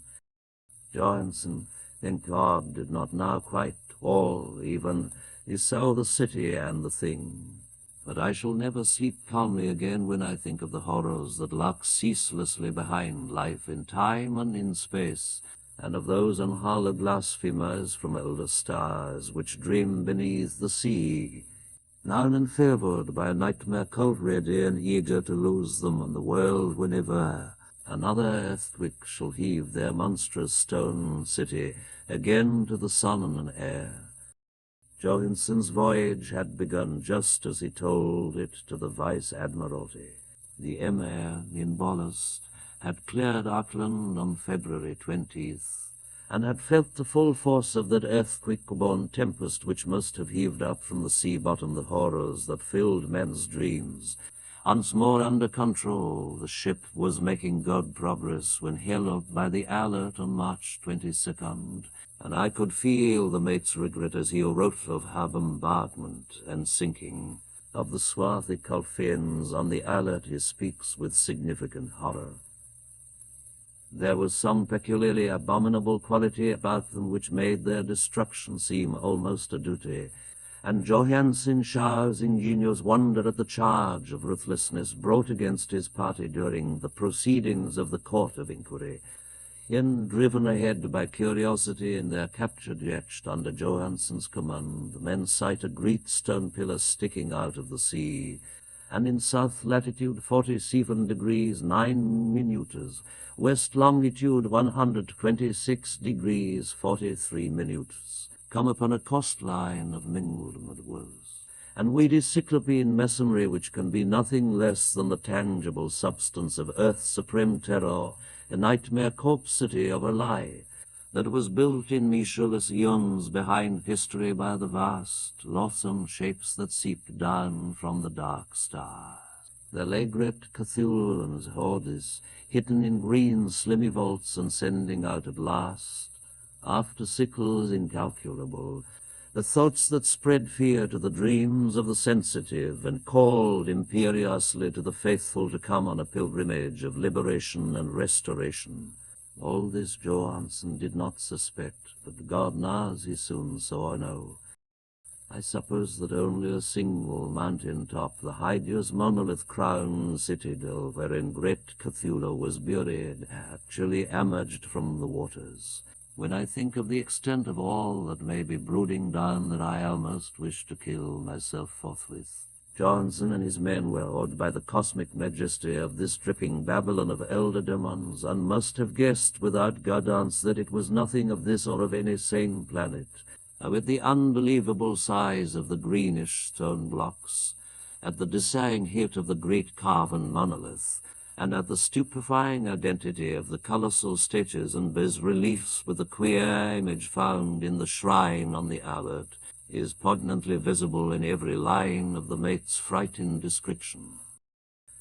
Johansen, thank God, did not now quite all, even, he saw the city and the thing. But I shall never sleep calmly again when I think of the horrors that lurk ceaselessly behind life in time and in space, and of those unhallowed blasphemers from elder stars which dream beneath the sea, now and favored by a nightmare cold ready and eager to lose them on the world whenever another earthquake shall heave their monstrous stone city again to the sun and air. Johansen's voyage had begun just as he told it to the Vice-Admiralty. The Emir, in ballast, had cleared Auckland on February 20th, and had felt the full force of that earthquake-born tempest which must have heaved up from the sea bottom the horrors that filled men's dreams. Once more under control, the ship was making good progress when held up by the Alert on March 22nd, and I could feel the mate's regret as he wrote of her bombardment and sinking. Of the swarthy Culfians on the Alert he speaks with significant horror. There was some peculiarly abominable quality about them which made their destruction seem almost a duty, and Johansen showers ingenious wonder at the charge of ruthlessness brought against his party during the proceedings of the Court of Inquiry. In driven ahead by curiosity in their captured yacht under Johansen's command, the men sight a great stone pillar sticking out of the sea, and in south latitude 47 degrees 9 minutes, west longitude 126 degrees 43 minutes, come upon a coastline of mingled woes, and weedy cyclopean masonry which can be nothing less than the tangible substance of earth's supreme terror, a nightmare corpse city of a lie, that was built in measureless eons behind history by the vast, loathsome shapes that seeped down from the dark stars. There lay great Cthulhu and his hordes, hidden in green slimy vaults and sending out at last, after sickles incalculable, the thoughts that spread fear to the dreams of the sensitive and called imperiously to the faithful to come on a pilgrimage of liberation and restoration. All this Johansen did not suspect, but God knows he soon saw and know. I suppose that only a single mountain top, the hideous monolith-crowned citadel wherein great Cthulhu was buried, actually emerged from the waters. When I think of the extent of all that may be brooding down, that I almost wish to kill myself forthwith. Johnson and his men were awed by the cosmic majesty of this dripping Babylon of elder demons, and must have guessed without guidance that it was nothing of this or of any sane planet. With the unbelievable size of the greenish stone blocks, at the dizzying height of the great carven monolith, and at the stupefying identity of the colossal statues and bas-reliefs with the queer image found in the shrine on the Albert, is poignantly visible in every line of the mate's frightened description.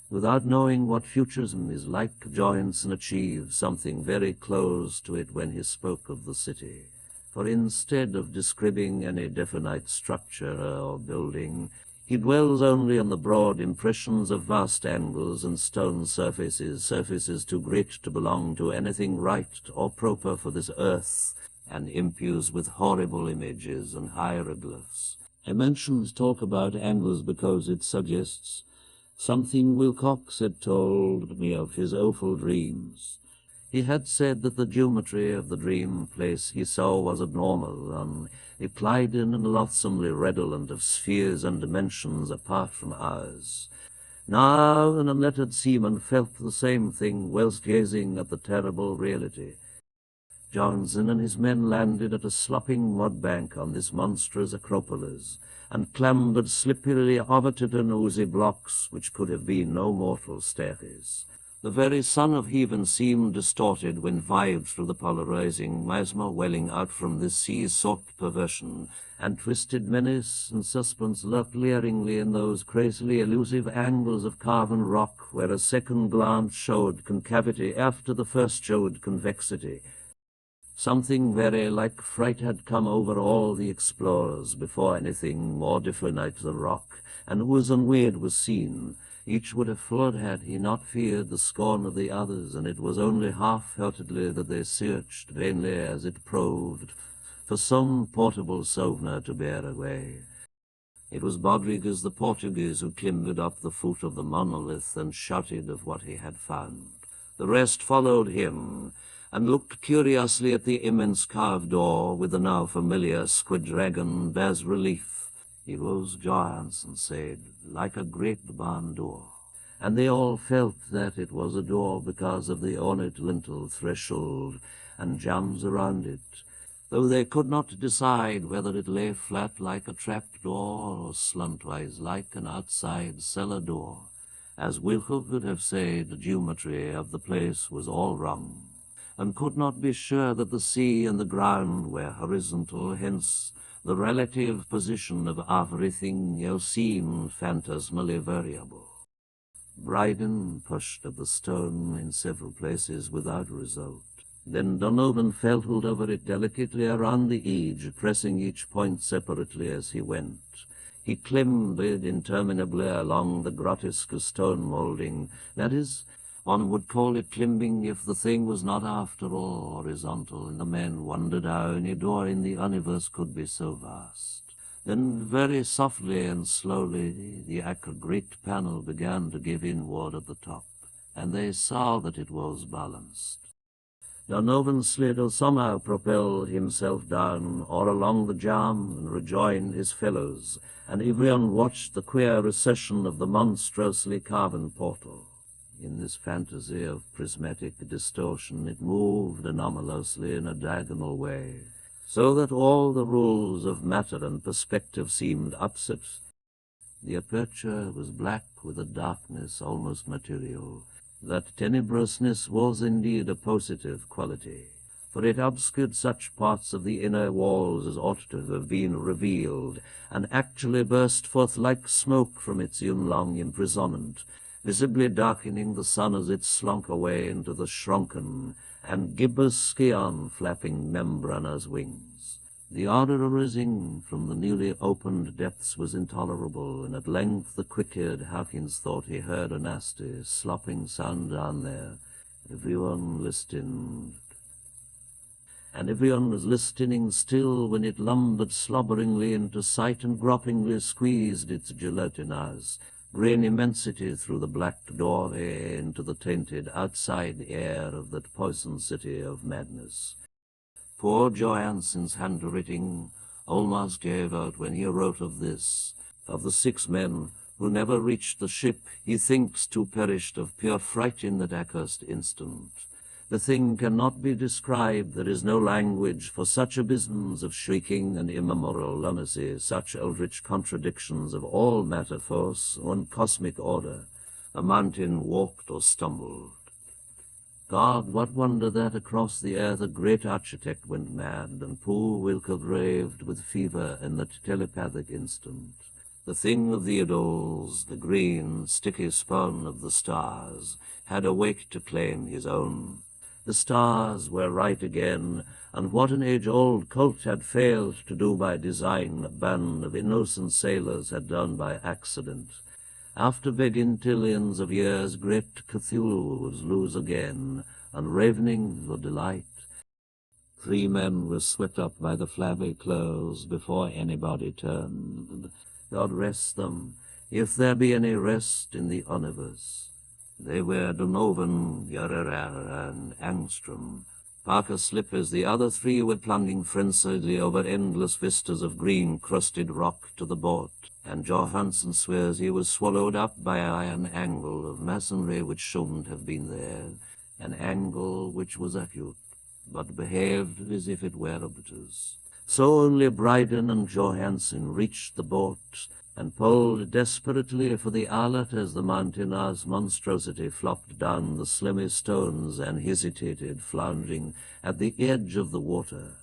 Without knowing what futurism is like, Johansen achieved something very close to it when he spoke of the city. For instead of describing any definite structure or building, he dwells only on the broad impressions of vast angles and stone surfaces too great to belong to anything right or proper for this earth, and imbues with horrible images and hieroglyphs. I mentioned talk about angles because it suggests something Wilcox had told me of his awful dreams. He had said that the geometry of the dream place he saw was abnormal, and Euclidean and loathsomely redolent of spheres and dimensions apart from ours. Now an unlettered seaman felt the same thing whilst gazing at the terrible reality. Johnson and his men landed at a slopping mud bank on this monstrous acropolis, and clambered slippery overturned oozy blocks which could have been no mortal staircase. The very sun of heaven seemed distorted when vibed through the polarizing miasma welling out from this sea-sought perversion, and twisted menace and suspense lurked leeringly in those crazily elusive angles of carven rock where a second glance showed concavity after the first showed convexity. Something very like fright had come over all the explorers before anything more definite than rock and ooze and weird was seen. Each would have fled had he not feared the scorn of the others, and it was only half-heartedly that they searched, vainly as it proved, for some portable souvenir to bear away. It was Rodriguez the Portuguese who clambered up the foot of the monolith and shouted of what he had found. The rest followed him, and looked curiously at the immense carved door with the now familiar squid-dragon bas-relief. It was, Johansen said, like a great barn door, and they all felt that it was a door because of the ornate lintel, threshold, and jambs around it, though they could not decide whether it lay flat like a trap-door or slantwise like an outside cellar door. As Wilco could have said, the geometry of the place was all wrong, and could not be sure that the sea and the ground were horizontal, hence the relative position of everything seemed phantasmally variable. Bryden pushed at the stone in several places without result. Then Donovan felt over it delicately around the edge, pressing each point separately as he went. He clambered interminably along the grotesque stone moulding, that is, one would call it climbing if the thing was not after all horizontal, and the men wondered how any door in the universe could be so vast. Then very softly and slowly the great panel began to give inward at the top, and they saw that it was balanced. Donovan slid or somehow propelled himself down or along the jamb and rejoined his fellows, and everyone watched the queer recession of the monstrously carven portal. In this fantasy of prismatic distortion it moved anomalously in a diagonal way, so that all the rules of matter and perspective seemed upset. The aperture was black with a darkness almost material. That tenebrousness was indeed a positive quality, for it obscured such parts of the inner walls as ought to have been revealed, and actually burst forth like smoke from its long imprisonment, visibly darkening the sun as it slunk away into the shrunken and gibbous scion flapping membranas wings. The ardour arising from the newly opened depths was intolerable, and at length the quick-eared Hawkins thought he heard a nasty, slopping sound down there. Everyone listened, and everyone was listening still when it lumbered slobberingly into sight and gropingly squeezed its gelatinous green immensity through the black doorway into the tainted outside air of that poison city of madness. Poor Johansen's handwriting almost gave out when he wrote of this, of the 6 men who never reached the ship, he thinks to perished of pure fright in that accursed instant. The thing cannot be described, there is no language for such abysms of shrieking and immemorial lunacy, such eldritch contradictions of all matter force and cosmic order. A mountain walked or stumbled. God, what wonder that across the earth a great architect went mad, and poor Wilke raved with fever in that telepathic instant. The thing of the idols, the green, sticky spawn of the stars, had awaked to claim his own. The stars were right again, and what an age-old cult had failed to do by design, a band of innocent sailors had done by accident. After vegintillions of years, great Cthulhu was loose again, and ravening for delight. 3 men were swept up by the flabby clothes before anybody turned. God rest them, if there be any rest in the universe. They were Donovan, Yarrer, and Angstrom. Parker Slippers, the other 3 were plunging frenziedly over endless vistas of green-crusted rock to the boat, and Johansen swears he was swallowed up by an iron angle of masonry which shouldn't have been there, an angle which was acute, but behaved as if it were obtuse. So only Bryden and Johansen reached the boat, and pulled desperately for the islet as the mountainous monstrosity flopped down the slimy stones and hesitated, floundering at the edge of the water.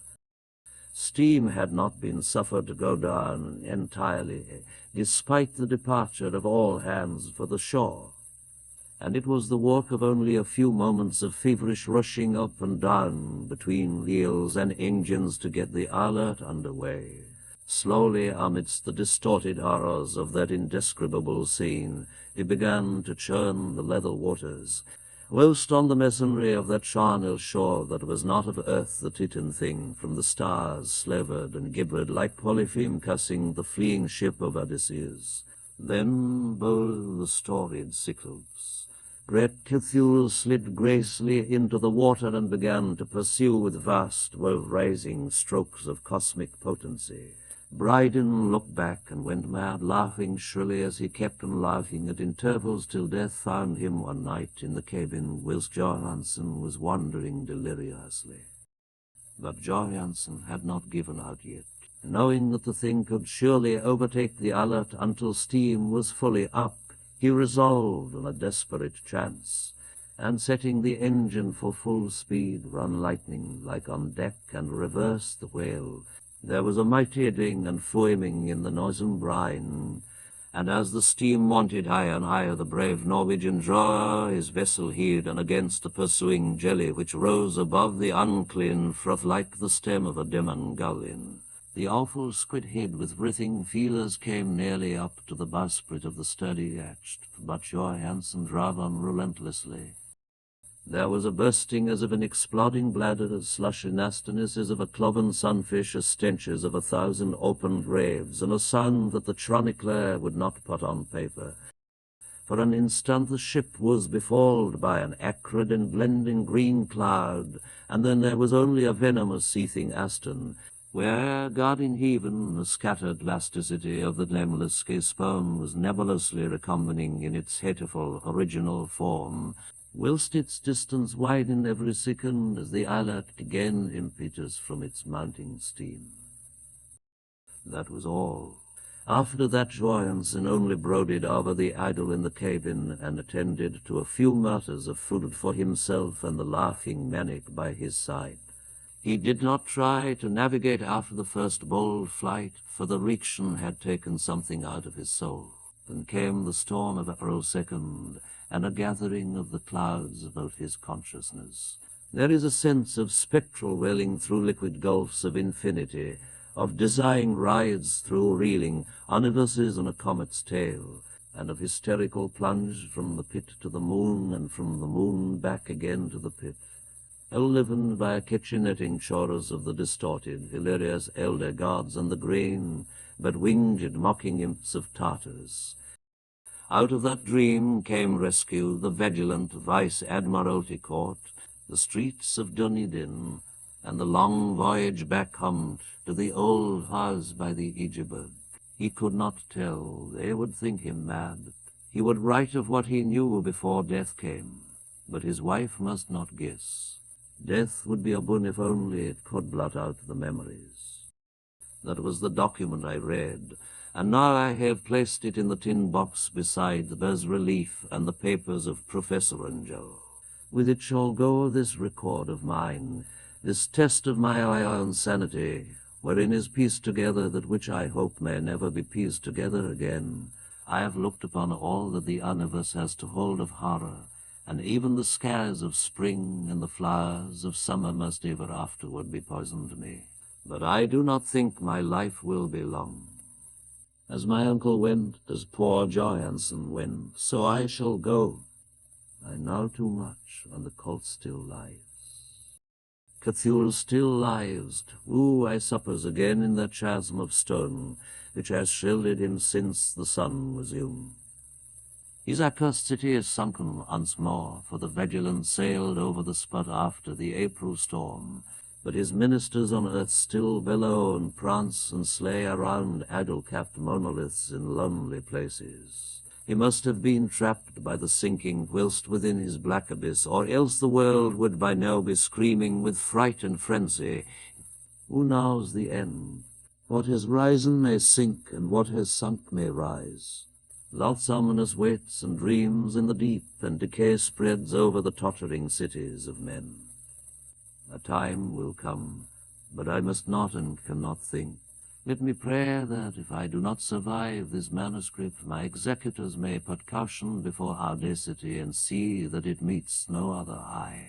Steam had not been suffered to go down entirely, despite the departure of all hands for the shore, and it was the work of only a few moments of feverish rushing up and down between wheels and engines to get the islet under way. Slowly, amidst the distorted horrors of that indescribable scene, he began to churn the leather waters, whilst on the masonry of that charnel shore that was not of earth the Titan thing, from the stars slavered and gibbered like Polypheme cussing the fleeing ship of Odysseus. Then bowled the storied Cyclops. Great Cthulhu slid gracefully into the water and began to pursue with vast, wave-raising strokes of cosmic potency. Bryden looked back and went mad, laughing shrilly as he kept on laughing at intervals till death found him one night in the cabin whilst Johansen was wandering deliriously. But Johansen had not given out yet. Knowing that the thing could surely overtake the islet until steam was fully up, he resolved on a desperate chance, and setting the engine for full speed, run lightning like on deck and reverse the whale. There was a mighty ding and foaming in the noisome brine, and as the steam mounted higher and higher, the brave Norwegian drew his vessel heaved, and against the pursuing jelly which rose above the unclean froth like the stem of a demon gullin. The awful squid head with writhing feelers came nearly up to the bowsprit of the sturdy yacht, but Johansen drove on relentlessly. There was a bursting as of an exploding bladder, a slushy nastiness as of a cloven sunfish, a stench as of 1,000 opened graves, and a sound that the chronicler would not put on paper. For an instant the ship was befooled by an acrid and blending green cloud, and then there was only a venomous seething astern, where, God in heaven, the scattered elasticity of the nameless spawn was nebulously recombining in its hateful original form, whilst its distance widened every second as the islet gained impetus from its mounting steam. That was all. After that, Johansen only brooded over the idol in the cabin and attended to a few matters of food for himself and the laughing maniac by his side. He did not try to navigate after the first bold flight, for the Riction had taken something out of his soul. and came the storm of April 2nd, and a gathering of the clouds about his consciousness. There is a sense of spectral welling through liquid gulfs of infinity, of dizzying rides through reeling universes on a comet's tail, and of hysterical plunge from the pit to the moon, and from the moon back again to the pit, enlivened by a kitchenetting chorus of the distorted, hilarious elder gods and the green, but winged mocking imps of Tartarus. Out of that dream came rescue the vigilant Vice-Admiralty Court, the streets of Dunedin, and the long voyage back home to the old house by the Ijibud. He could not tell. They would think him mad. He would write of what he knew before death came, but his wife must not guess. Death would be a boon if only it could blot out the memories. That was the document I read, and now I have placed it in the tin box beside the bas-relief and the papers of Professor Angel. With it shall go this record of mine, this test of my own sanity, wherein is pieced together that which I hope may never be pieced together again. I have looked upon all that the universe has to hold of horror, and even the scares of spring and the flowers of summer must ever afterward be poison to me. But I do not think my life will be long. As my uncle went, as poor Johansen went, so I shall go. I know too much, and the cult still lives. Cthulhu still lives. Ooh, I suppose again in that chasm of stone, which has shielded him since the sun was young. His accursed city is sunken once more, for the vigilance sailed over the spot after the April storm, but his ministers on earth still bellow and prance and slay around idol-capped monoliths in lonely places. He must have been trapped by the sinking whilst within his black abyss, or else the world would by now be screaming with fright and frenzy. Who knows the end? What has risen may sink, and what has sunk may rise. Love's ominous waits and dreams in the deep, and decay spreads over the tottering cities of men. A time will come, but I must not and cannot think. Let me pray that, if I do not survive this manuscript, my executors may put caution before audacity and see that it meets no other eye.